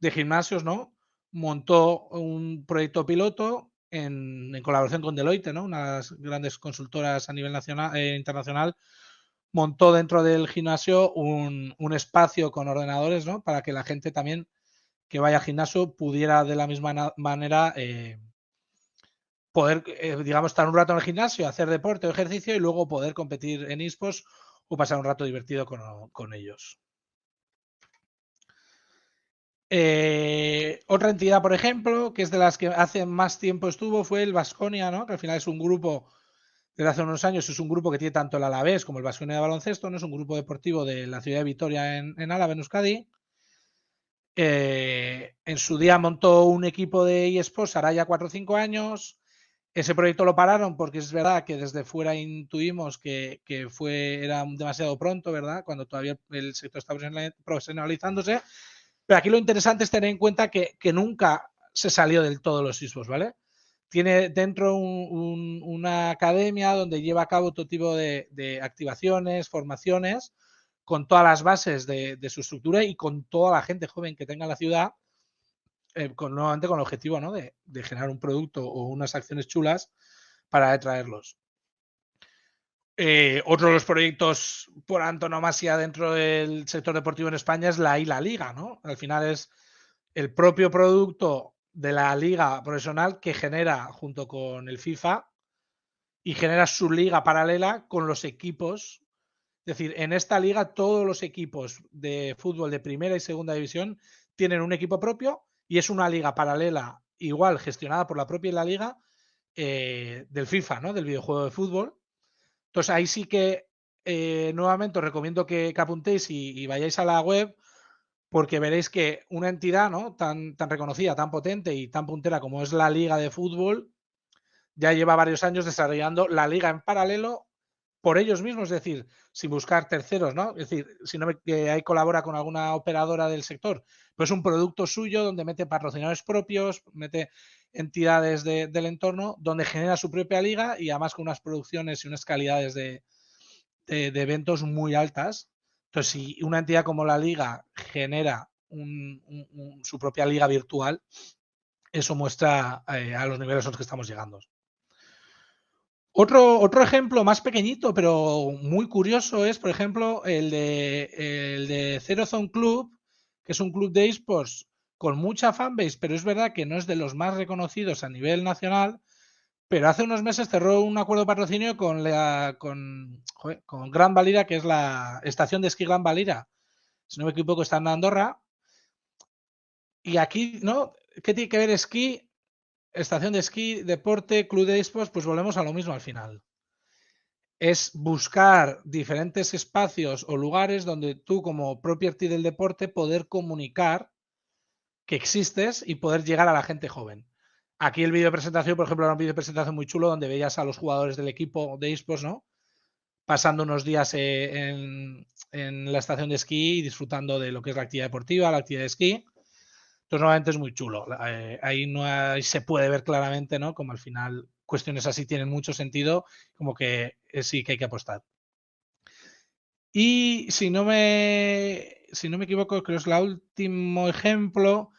S2: de gimnasios, ¿no? Montó un proyecto piloto en colaboración con Deloitte, ¿no?, unas grandes consultoras a nivel nacional internacional. Montó dentro del gimnasio un espacio con ordenadores, ¿no?, para que la gente también que vaya al gimnasio pudiera de la misma manera poder, digamos, estar un rato en el gimnasio, hacer deporte o ejercicio y luego poder competir en esports o pasar un rato divertido con ellos. Otra entidad, por ejemplo, que es de las que hace más tiempo estuvo, fue el Baskonia, ¿no?, que al final es un grupo, desde hace unos años, es un grupo que tiene tanto el Alavés como el Baskonia de baloncesto, ¿no? Es un grupo deportivo de la ciudad de Vitoria en Álava, en Euskadi. En su día montó un equipo de eSports, hará ya 4 o 5 años. Ese proyecto lo pararon porque es verdad que desde fuera intuimos que era demasiado pronto, ¿verdad? Cuando todavía el sector está profesionalizándose. Pero aquí lo interesante es tener en cuenta que nunca se salió del todo los esports, ¿vale? Tiene dentro una academia donde lleva a cabo todo tipo de activaciones, formaciones, con todas las bases de su estructura y con toda la gente joven que tenga en la ciudad, nuevamente con el objetivo, ¿no? de generar un producto o unas acciones chulas para atraerlos. Otro de los proyectos por antonomasia dentro del sector deportivo en España es la Liga, ¿no? Al final es el propio producto de la liga profesional que genera junto con el FIFA y genera su liga paralela con los equipos. Es decir, en esta liga todos los equipos de fútbol de primera y segunda división tienen un equipo propio y es una liga paralela igual gestionada por la propia liga del FIFA, ¿no? Del videojuego de fútbol. Entonces ahí sí que nuevamente os recomiendo que apuntéis y vayáis a la web porque veréis que una entidad, ¿no? tan reconocida, tan potente y tan puntera como es la Liga de Fútbol, ya lleva varios años desarrollando la liga en paralelo por ellos mismos, es decir, sin buscar terceros, ¿no? Es decir, si no que ahí colabora con alguna operadora del sector, pues es un producto suyo donde mete patrocinadores propios, mete entidades del entorno, donde genera su propia liga y además con unas producciones y unas calidades de eventos muy altas. Entonces, si una entidad como la liga genera su propia liga virtual, eso muestra a los niveles a los que estamos llegando. Otro ejemplo más pequeñito, pero muy curioso, es, por ejemplo, el de Zero Zone Club, que es un club de esports con mucha fanbase, pero es verdad que no es de los más reconocidos a nivel nacional, pero hace unos meses cerró un acuerdo de patrocinio con Gran Valira, que es la estación de esquí Gran Valira. Si no me equivoco, está en Andorra. Y aquí, ¿no? ¿Qué tiene que ver esquí, estación de esquí, deporte, club de esports? Pues volvemos a lo mismo al final. Es buscar diferentes espacios o lugares donde tú, como propiety del deporte, poder comunicar que existes y poder llegar a la gente joven. Aquí el vídeo de presentación, por ejemplo, era un vídeo de presentación muy chulo donde veías a los jugadores del equipo de esports, ¿no? Pasando unos días en la estación de esquí y disfrutando de lo que es la actividad deportiva, la actividad de esquí. Entonces, nuevamente es muy chulo. Ahí se puede ver claramente, ¿no? Como al final cuestiones así tienen mucho sentido, como que sí que hay que apostar. Y si no me equivoco, creo que es el último ejemplo.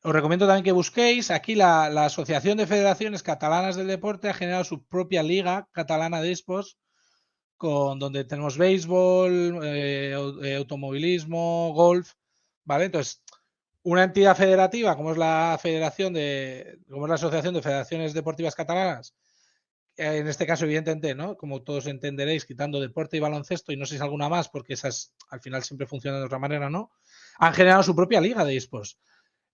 S2: Os recomiendo también que busquéis. Aquí la Asociación de Federaciones Catalanas del Deporte ha generado su propia liga catalana de esports, donde tenemos béisbol, automovilismo, golf, ¿vale? Entonces, una entidad federativa como es la como es la Asociación de Federaciones Deportivas Catalanas, en este caso, evidentemente, ¿no? Como todos entenderéis, quitando deporte y baloncesto, y no sé si alguna más, porque esas al final siempre funcionan de otra manera, ¿no? Han generado su propia liga de esports.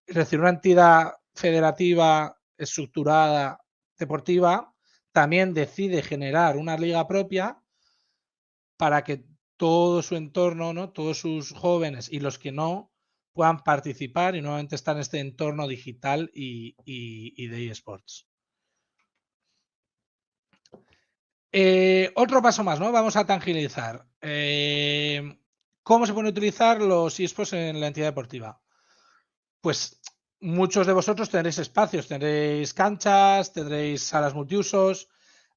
S2: Es decir, una entidad federativa, estructurada, deportiva, también decide generar una liga propia para que todo su entorno, ¿no? Todos sus jóvenes y los que no puedan participar y nuevamente estar en este entorno digital y de eSports. Otro paso más, ¿no? Vamos a tangibilizar. ¿Cómo se pueden utilizar los eSports en la entidad deportiva? Pues muchos de vosotros tendréis espacios, tendréis canchas, tendréis salas multiusos.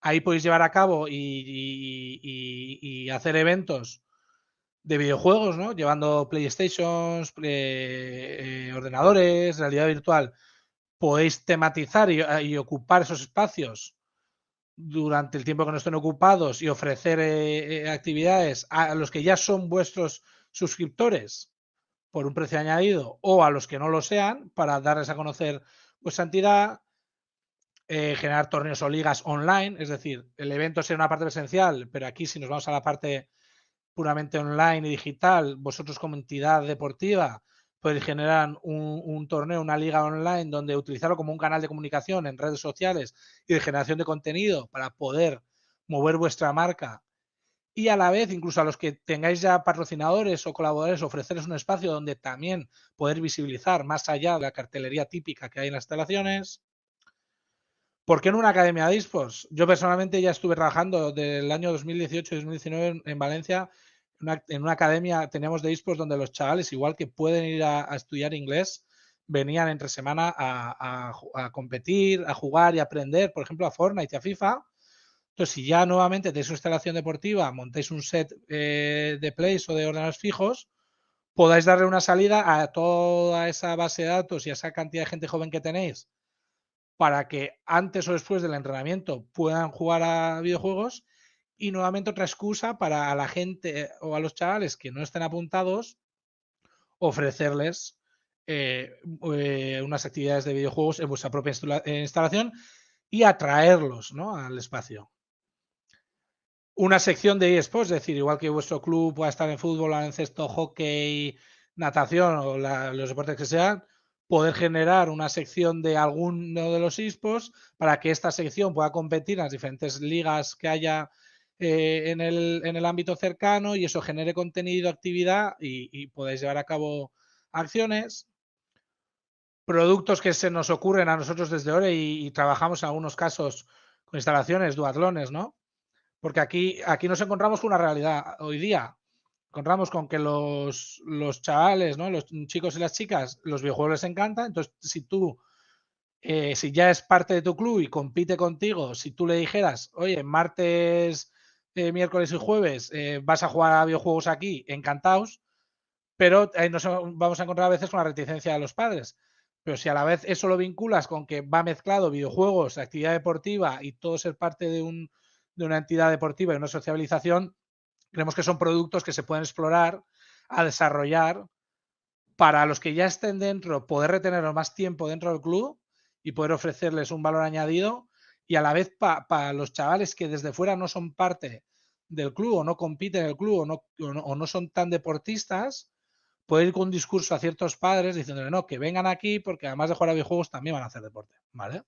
S2: Ahí podéis llevar a cabo y hacer eventos de videojuegos, ¿no? Llevando PlayStations, ordenadores, realidad virtual. Podéis tematizar y ocupar esos espacios durante el tiempo que no estén ocupados y ofrecer actividades a los que ya son vuestros suscriptores por un precio añadido o a los que no lo sean para darles a conocer vuestra entidad, generar torneos o ligas online, es decir, el evento será una parte presencial, pero aquí si nos vamos a la parte puramente online y digital, vosotros como entidad deportiva podéis generar un torneo, una liga online donde utilizarlo como un canal de comunicación en redes sociales y de generación de contenido para poder mover vuestra marca y a la vez, incluso a los que tengáis ya patrocinadores o colaboradores, ofrecerles un espacio donde también poder visibilizar más allá de la cartelería típica que hay en las instalaciones. ¿Por qué en una academia de esports? Yo personalmente ya estuve trabajando del año 2018 y 2019 en Valencia en una academia teníamos de esports donde los chavales, igual que pueden ir a estudiar inglés, venían entre semana a competir, a jugar y a aprender, por ejemplo, a Fortnite y a FIFA. Entonces, si ya nuevamente tenéis una instalación deportiva, montáis un set de plays o de ordenadores fijos, podáis darle una salida a toda esa base de datos y a esa cantidad de gente joven que tenéis para que antes o después del entrenamiento puedan jugar a videojuegos y nuevamente otra excusa para a la gente o a los chavales que no estén apuntados ofrecerles unas actividades de videojuegos en vuestra propia instalación y atraerlos, ¿no?, al espacio. Una sección de eSports, es decir, igual que vuestro club pueda estar en fútbol, baloncesto, hockey, natación o los deportes que sean, poder generar una sección de alguno de los eSports para que esta sección pueda competir en las diferentes ligas que haya en el ámbito cercano y eso genere contenido, actividad y podáis llevar a cabo acciones. Productos que se nos ocurren a nosotros desde Ore y trabajamos en algunos casos con instalaciones, duatlones, ¿no? Porque aquí nos encontramos con una realidad hoy día. Encontramos con que los chavales, ¿no?, los chicos y las chicas, los videojuegos les encantan. Entonces, si ya es parte de tu club y compite contigo, si tú le dijeras, oye, martes, miércoles y jueves vas a jugar a videojuegos aquí, encantados, pero nos vamos a encontrar a veces con la reticencia de los padres. Pero si a la vez eso lo vinculas con que va mezclado videojuegos, actividad deportiva y todo ser parte de una entidad deportiva y una sociabilización, creemos que son productos que se pueden explorar, a desarrollar, para los que ya estén dentro, poder retenerlos más tiempo dentro del club y poder ofrecerles un valor añadido y a la vez para los chavales que desde fuera no son parte del club o no compiten en el club o no son tan deportistas, poder ir con un discurso a ciertos padres diciéndole no, que vengan aquí porque además de jugar a videojuegos también van a hacer deporte, ¿vale?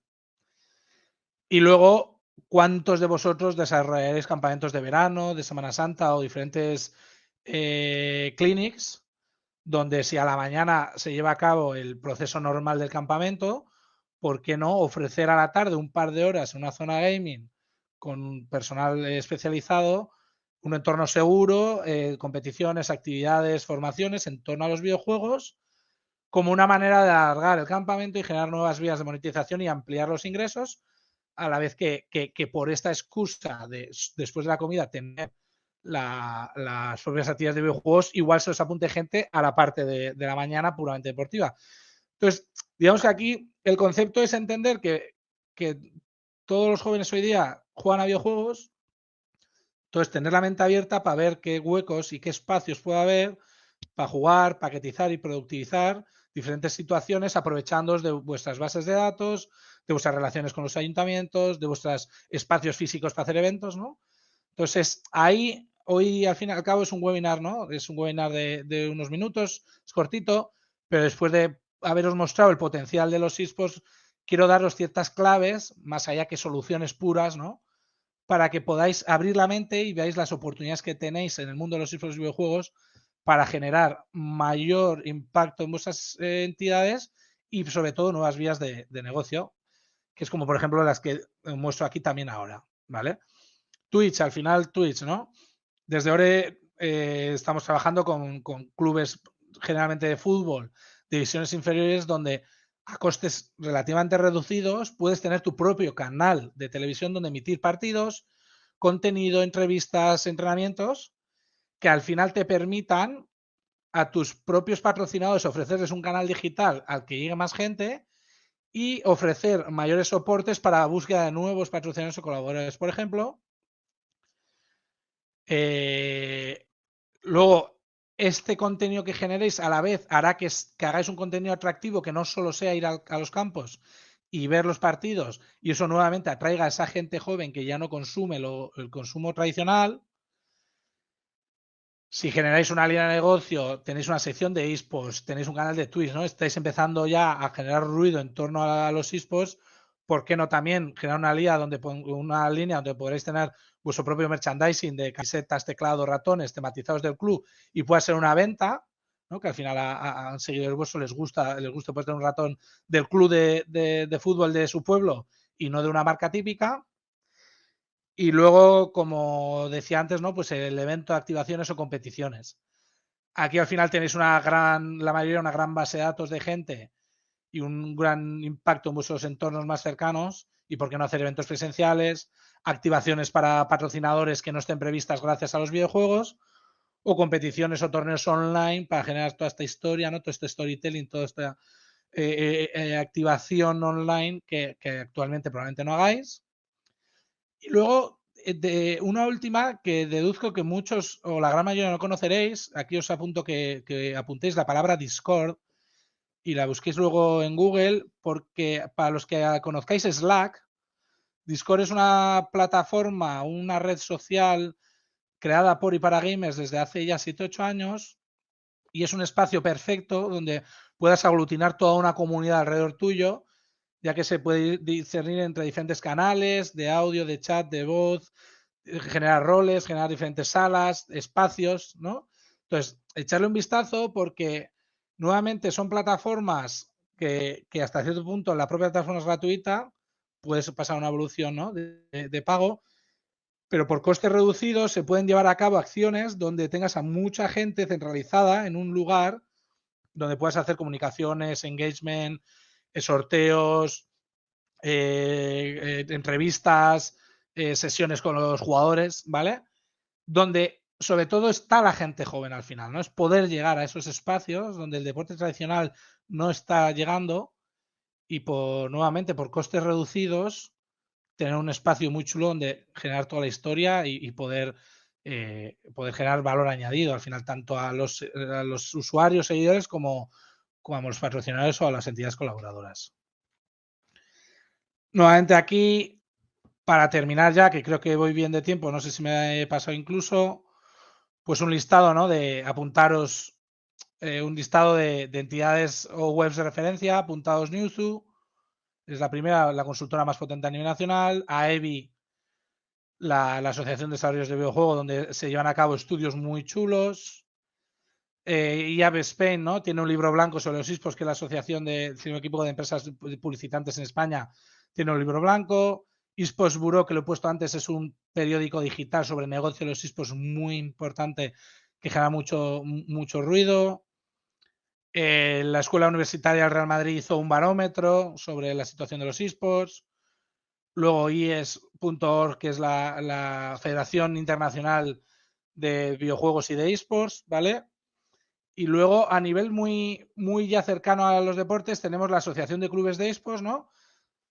S2: Y luego, ¿cuántos de vosotros desarrollaréis campamentos de verano, de Semana Santa o diferentes clinics donde si a la mañana se lleva a cabo el proceso normal del campamento, ¿por qué no ofrecer a la tarde un par de horas en una zona gaming con personal especializado, un entorno seguro, competiciones, actividades, formaciones en torno a los videojuegos, como una manera de alargar el campamento y generar nuevas vías de monetización y ampliar los ingresos, a la vez que por esta excusa de después de la comida tener las propias actividades de videojuegos, igual se os apunte gente a la parte de la mañana puramente deportiva. Entonces, digamos que aquí el concepto es entender que todos los jóvenes hoy día juegan a videojuegos, entonces tener la mente abierta para ver qué huecos y qué espacios puede haber para jugar, paquetizar y productivizar diferentes situaciones aprovechando de vuestras bases de datos, de vuestras relaciones con los ayuntamientos, de vuestros espacios físicos para hacer eventos, ¿no? Entonces, ahí, hoy al fin y al cabo es un webinar, ¿no? Es un webinar de unos minutos, es cortito, pero después de haberos mostrado el potencial de los esports, quiero daros ciertas claves, más allá que soluciones puras, ¿no?, para que podáis abrir la mente y veáis las oportunidades que tenéis en el mundo de los esports y videojuegos para generar mayor impacto en vuestras entidades y sobre todo nuevas vías de negocio, que es como por ejemplo las que muestro aquí también ahora, ¿vale? Twitch, al final Twitch, ¿no? Desde Ore estamos trabajando con clubes generalmente de fútbol, divisiones inferiores, donde a costes relativamente reducidos puedes tener tu propio canal de televisión donde emitir partidos, contenido, entrevistas, entrenamientos, que al final te permitan a tus propios patrocinadores ofrecerles un canal digital al que llegue más gente y ofrecer mayores soportes para la búsqueda de nuevos patrocinadores o colaboradores. Por ejemplo, luego, este contenido que generéis a la vez hará que hagáis un contenido atractivo que no solo sea ir a los campos y ver los partidos y eso nuevamente atraiga a esa gente joven que ya no consume el consumo tradicional. Si generáis una línea de negocio, tenéis una sección de esports, tenéis un canal de Twitch, ¿no? Estáis empezando ya a generar ruido en torno a los esports, ¿por qué no también generar una línea donde podréis tener vuestro propio merchandising de camisetas, teclados, ratones tematizados del club y pueda ser una venta, ¿no?, que al final a seguidores vuestros les gusta pues tener un ratón del club de fútbol de su pueblo y no de una marca típica. Y luego, como decía antes, ¿no? Pues el evento de activaciones o competiciones. Aquí al final tenéis la mayoría, una gran base de datos de gente y un gran impacto en vuestros entornos más cercanos. Y por qué no hacer eventos presenciales, activaciones para patrocinadores que no estén previstas gracias a los videojuegos, o competiciones o torneos online para generar toda esta historia, ¿no? Todo este storytelling, toda esta activación online que actualmente probablemente no hagáis. Y luego, de una última que deduzco que muchos o la gran mayoría no conoceréis, aquí os apunto que apuntéis la palabra Discord y la busquéis luego en Google, porque para los que conozcáis Slack, Discord es una plataforma, una red social creada por y para gamers desde hace ya 7-8 años, y es un espacio perfecto donde puedas aglutinar toda una comunidad alrededor tuyo, ya que se puede discernir entre diferentes canales de audio, de chat, de voz, generar roles, generar diferentes salas, espacios, ¿no? Entonces, echarle un vistazo porque nuevamente son plataformas que hasta cierto punto la propia plataforma es gratuita, puedes pasar una evolución, ¿no? de pago, pero por costes reducidos se pueden llevar a cabo acciones donde tengas a mucha gente centralizada en un lugar donde puedas hacer comunicaciones, engagement, sorteos, entrevistas, sesiones con los jugadores, ¿vale? Donde sobre todo está la gente joven al final, ¿no? Es poder llegar a esos espacios donde el deporte tradicional no está llegando y nuevamente por costes reducidos tener un espacio muy chulo donde generar toda la historia y poder generar valor añadido al final tanto a los usuarios, seguidores como a los patrocinadores o a las entidades colaboradoras. Nuevamente aquí, para terminar ya, que creo que voy bien de tiempo, no sé si me he pasado incluso, pues un listado, ¿no? De apuntaros un listado de entidades o webs de referencia, apuntados Newzoo, es la primera, la consultora más potente a nivel nacional, AEBI, la Asociación de Desarrollos de Videojuegos, donde se llevan a cabo estudios muy chulos. IAB Spain, ¿no? Tiene un libro blanco sobre los esports, que es la asociación de equipo de empresas publicitantes en España, tiene un libro blanco. eSports Bureau, que lo he puesto antes, es un periódico digital sobre el negocio de los esports muy importante que genera mucho ruido. La Escuela Universitaria del Real Madrid hizo un barómetro sobre la situación de los esports. Luego IES.org, que es la Federación Internacional de Videojuegos y de esports, ¿vale? Y luego, a nivel muy, muy ya cercano a los deportes, tenemos la Asociación de Clubes de esports, ¿no?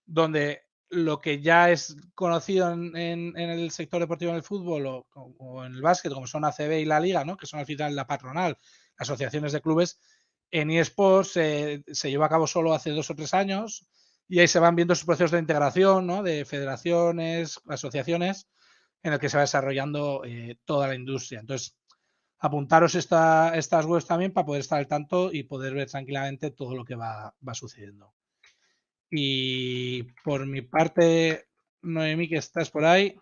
S2: Donde lo que ya es conocido en el sector deportivo en el fútbol o en el básquet, como son ACB y la Liga, ¿no? Que son al final la patronal, asociaciones de clubes, en eSports se llevó a cabo solo hace 2 o 3 años y ahí se van viendo esos procesos de integración, ¿no? De federaciones, asociaciones, en el que se va desarrollando toda la industria. Entonces, apuntaros estas webs también para poder estar al tanto y poder ver tranquilamente todo lo que va sucediendo. Y por mi parte, Noemí, que estás por ahí,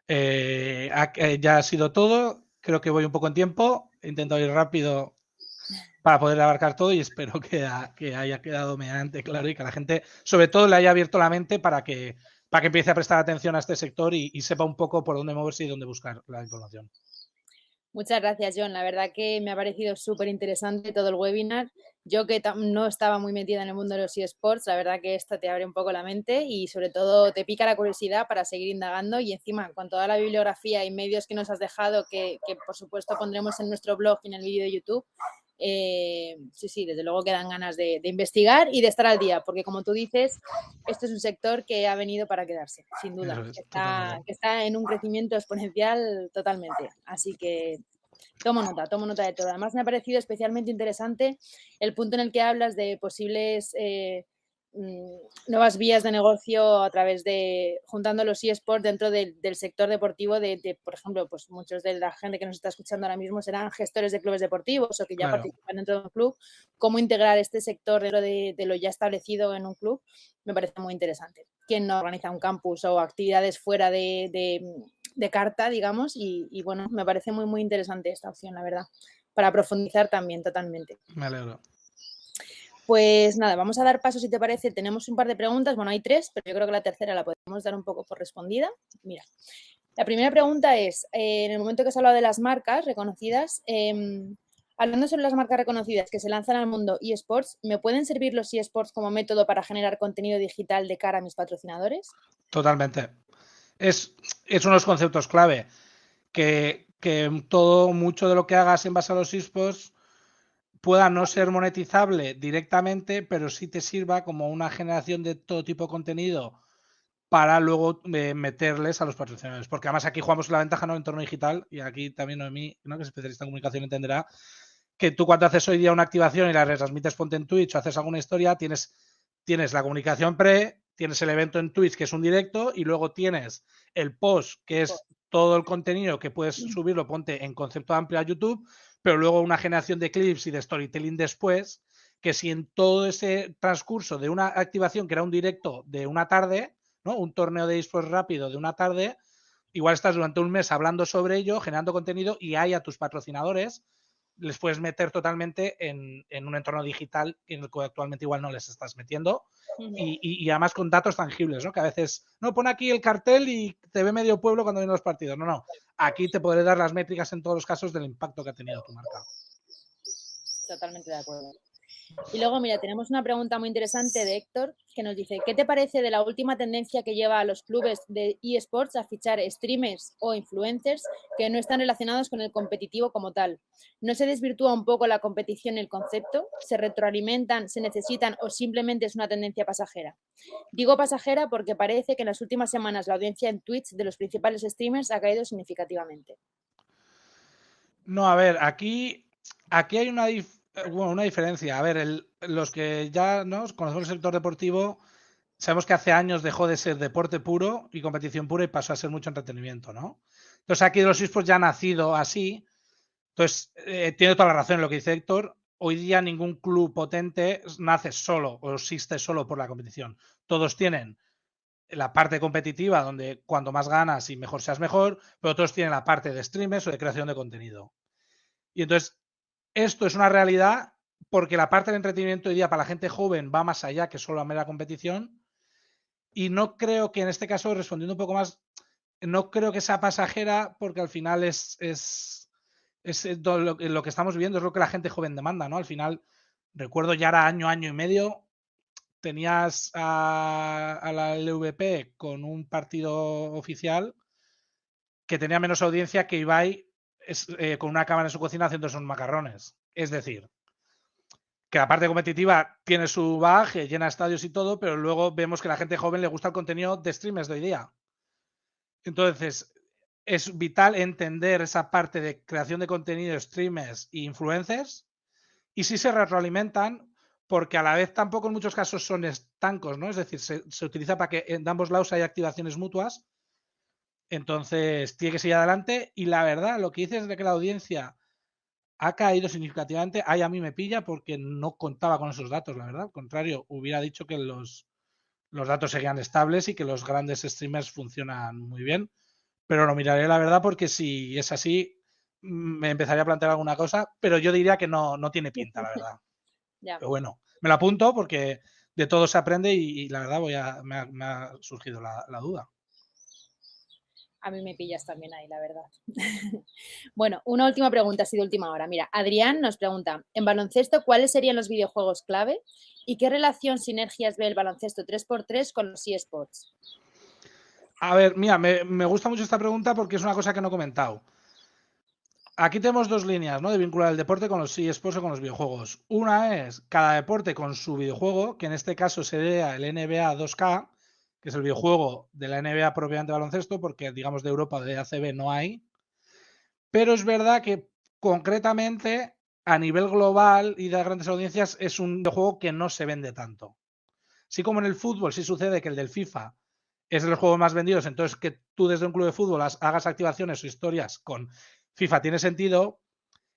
S2: ya ha sido todo. Creo que voy un poco en tiempo. He intentado ir rápido para poder abarcar todo y espero que haya quedado medianamente claro y que a la gente, sobre todo, le haya abierto la mente para que empiece a prestar atención a este sector y sepa un poco por dónde moverse y dónde buscar la información.
S1: Muchas gracias, John. La verdad que me ha parecido súper interesante todo el webinar. Yo que no estaba muy metida en el mundo de los eSports, la verdad que esto te abre un poco la mente y sobre todo te pica la curiosidad para seguir indagando y encima con toda la bibliografía y medios que nos has dejado, que por supuesto pondremos en nuestro blog y en el vídeo de YouTube, sí, desde luego que dan ganas de investigar y de estar al día, porque como tú dices, esto es un sector que ha venido para quedarse, sin duda, que está en un crecimiento exponencial totalmente. Así que tomo nota de todo. Además me ha parecido especialmente interesante el punto en el que hablas de posibles nuevas vías de negocio a través de juntando los eSports dentro del sector deportivo por ejemplo, pues muchos de la gente que nos está escuchando ahora mismo serán gestores de clubes deportivos o que ya participan dentro de un club. Cómo integrar este sector dentro de lo ya establecido en un club me parece muy interesante. ¿Quién no organiza un campus o actividades fuera de carta, digamos? Y bueno, me parece muy, muy interesante esta opción, la verdad, para profundizar también totalmente.
S2: Me alegro.
S1: Pues nada, vamos a dar paso si te parece. Tenemos un par de preguntas, bueno, hay 3, pero yo creo que la tercera la podemos dar un poco por respondida. Mira, la primera pregunta es, en el momento que has hablado de las marcas reconocidas, hablando sobre las marcas reconocidas que se lanzan al mundo eSports, ¿me pueden servir los eSports como método para generar contenido digital de cara a mis patrocinadores?
S2: Totalmente. Es unos conceptos clave que mucho de lo que hagas en base a los esports pueda no ser monetizable directamente, pero sí te sirva como una generación de todo tipo de contenido para luego meterles a los patrocinadores. Porque además aquí jugamos la ventaja en el entorno digital, y aquí también Noemí, ¿no?, que es especialista en comunicación, entenderá que tú cuando haces hoy día una activación y la retransmites, ponte en Twitch o haces alguna historia, tienes la comunicación tienes el evento en Twitch, que es un directo, y luego tienes el post, que es todo el contenido que puedes subirlo, ponte en concepto amplio a YouTube, pero luego una generación de clips y de storytelling después, que si en todo ese transcurso de una activación que era un directo de una tarde, ¿no?, un torneo de esports rápido de una tarde, igual estás durante un mes hablando sobre ello, generando contenido, y hay a tus patrocinadores les puedes meter totalmente en un entorno digital en el que actualmente igual no les estás metiendo, y además con datos tangibles, ¿no? Que a veces, no, pon aquí el cartel y te ve medio pueblo cuando vienen los partidos. No, no. Aquí te podré dar las métricas en todos los casos del impacto que ha tenido tu marca.
S1: Totalmente de acuerdo. Y luego, mira, tenemos una pregunta muy interesante de Héctor que nos dice, ¿qué te parece de la última tendencia que lleva a los clubes de eSports a fichar streamers o influencers que no están relacionados con el competitivo como tal? ¿No se desvirtúa un poco la competición y el concepto? ¿Se retroalimentan, se necesitan o simplemente es una tendencia pasajera? Digo pasajera porque parece que en las últimas semanas la audiencia en Twitch de los principales streamers ha caído significativamente.
S2: No, a ver, aquí hay una diferencia. A ver, los que ya nos conocemos el sector deportivo, sabemos que hace años dejó de ser deporte puro y competición pura y pasó a ser mucho entretenimiento, ¿no? Entonces aquí los esports ya ha nacido así. Entonces, tiene toda la razón en lo que dice Héctor. Hoy día ningún club potente nace solo o existe solo por la competición. Todos tienen la parte competitiva, donde cuanto más ganas y mejor seas mejor, pero todos tienen la parte de streamers o de creación de contenido. Y entonces, esto es una realidad porque la parte del entretenimiento hoy día para la gente joven va más allá que solo la mera competición. Y no creo que en este caso, respondiendo un poco más, no creo que sea pasajera porque al final es lo que estamos viviendo, es lo que la gente joven demanda, ¿no? Al final, recuerdo ya era año y medio, tenías a la LVP con un partido oficial que tenía menos audiencia que Ibai con una cámara en su cocina haciendo esos macarrones. Es decir, que la parte competitiva tiene su bagaje, llena estadios y todo, pero luego vemos que a la gente joven le gusta el contenido de streamers de hoy día. Entonces, es vital entender esa parte de creación de contenido, streamers e influencers, y sí se retroalimentan, porque a la vez tampoco en muchos casos son estancos, ¿no? Es decir, se utiliza para que en ambos lados haya activaciones mutuas. Entonces, tiene que seguir adelante. Y la verdad, lo que dices de que la audiencia ha caído significativamente, ahí a mí me pilla porque no contaba con esos datos, la verdad. Al contrario, hubiera dicho que los datos seguían estables y que los grandes streamers funcionan muy bien. Pero lo miraré, la verdad, porque si es así, me empezaría a plantear alguna cosa, pero yo diría que no tiene pinta, la verdad.
S1: Ya.
S2: Pero bueno, me lo apunto porque de todo se aprende y la verdad me ha surgido la duda.
S1: A mí me pillas también ahí, la verdad. Bueno, una última pregunta, así de última hora. Mira, Adrián nos pregunta, en baloncesto, ¿cuáles serían los videojuegos clave? ¿Y qué relación, sinergias ve el baloncesto 3x3 con los eSports?
S2: A ver, mira, me gusta mucho esta pregunta porque es una cosa que no he comentado. Aquí tenemos dos líneas, ¿no?, de vincular el deporte con los eSports o con los videojuegos. Una es cada deporte con su videojuego, que en este caso sería el NBA 2K, que es el videojuego de la NBA propiamente baloncesto, porque digamos de Europa de ACB no hay. Pero es verdad que concretamente a nivel global y de grandes audiencias es un videojuego que no se vende tanto. Sí, como en el fútbol sí sucede que el del FIFA es de los juegos más vendidos, entonces que tú desde un club de fútbol hagas activaciones o historias con FIFA tiene sentido.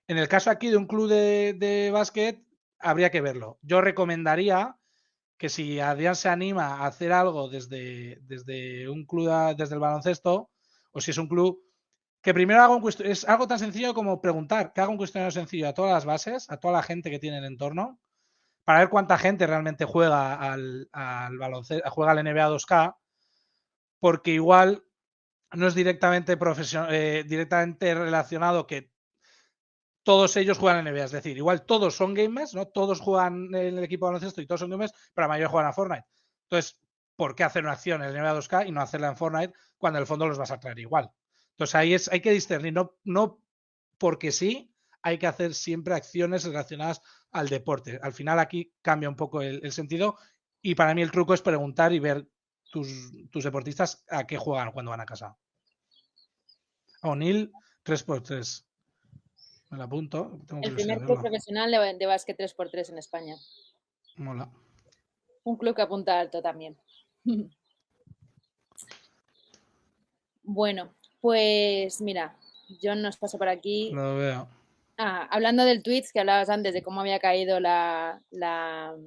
S2: En el caso aquí de un club de básquet habría que verlo. Yo recomendaría que si Adrián se anima a hacer algo desde un club, desde el baloncesto, o si es un club, que primero haga es algo tan sencillo como preguntar, que haga un cuestionario sencillo a todas las bases, a toda la gente que tiene en el entorno, para ver cuánta gente realmente juega al baloncesto, juega al NBA 2K, porque igual no es directamente directamente relacionado que todos ellos juegan en NBA, es decir, igual todos son gamers, ¿no? Todos juegan en el equipo de baloncesto y todos son gamers, pero la mayoría juegan a Fortnite. Entonces, ¿por qué hacer una acción en el NBA 2K y no hacerla en Fortnite cuando en el fondo los vas a traer igual? Entonces ahí hay que discernir, no porque sí, hay que hacer siempre acciones relacionadas al deporte. Al final aquí cambia un poco el sentido y para mí el truco es preguntar y ver tus deportistas a qué juegan cuando van a casa. O'Neill, 3x3. Me lo apunto. Tengo
S1: El
S2: curiosidad
S1: primer
S2: de
S1: club
S2: verlo.
S1: profesional de básquet 3x3 en España.
S2: Mola.
S1: Un club que apunta alto también. Bueno, pues mira, John nos pasó por aquí.
S2: Lo veo.
S1: Hablando del tweets que hablabas antes de cómo había caído la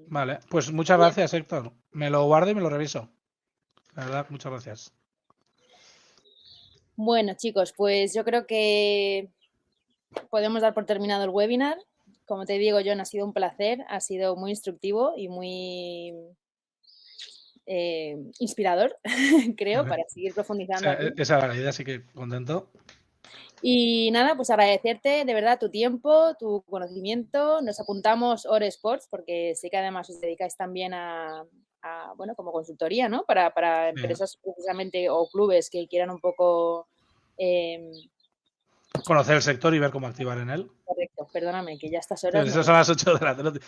S2: Vale, pues muchas gracias, Héctor. Me lo guardo y me lo reviso. La verdad, muchas gracias.
S1: Bueno, chicos, pues yo creo que podemos dar por terminado el webinar. Como te digo, John, ha sido un placer, ha sido muy instructivo y muy inspirador, creo,
S2: Vale.
S1: para seguir profundizando aquí.
S2: Esa era la idea, así que contento.
S1: Y nada, pues agradecerte de verdad tu tiempo, tu conocimiento. Nos apuntamos Ore Sports porque sé que además os dedicáis también bueno, como consultoría, ¿no? Para empresas precisamente o clubes que quieran un poco...
S2: Conocer el sector y ver cómo activar en él.
S1: correcto, perdóname, que ya a estas horas...
S2: Esas son las 8 de la tarde.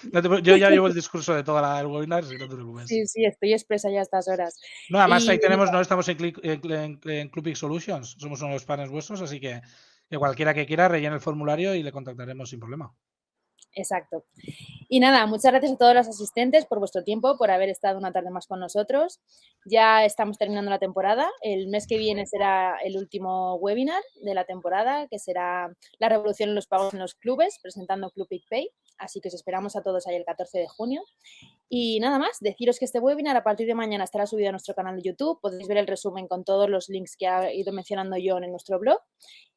S2: Yo ya llevo el discurso de toda el webinar, así que no te preocupes.
S1: Sí, sí, estoy expresa ya a estas horas.
S2: No, además
S1: Y
S2: ahí tenemos, no estamos en Clubic Solutions, somos uno de los partners vuestros, así que cualquiera que quiera rellene el formulario y le contactaremos sin problema.
S1: exacto. Y nada, muchas gracias a todos los asistentes por vuestro tiempo, por haber estado una tarde más con nosotros. Ya estamos terminando la temporada. El mes que viene será el último webinar de la temporada, que será la revolución en los pagos en los clubes, presentando Club PicPay. Así que os esperamos a todos ahí el 14 de junio. Y nada más, deciros que este webinar a partir de mañana estará subido a nuestro canal de YouTube. Podéis ver el resumen con todos los links que ha ido mencionando John en nuestro blog.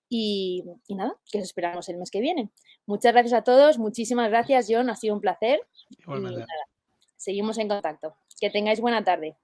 S1: Y nada, que os esperamos el mes que viene. Muchas gracias a todos, muchísimas gracias, John, ha sido un placer.
S2: Igualmente.
S1: Y nada, seguimos en contacto. Que tengáis buena tarde.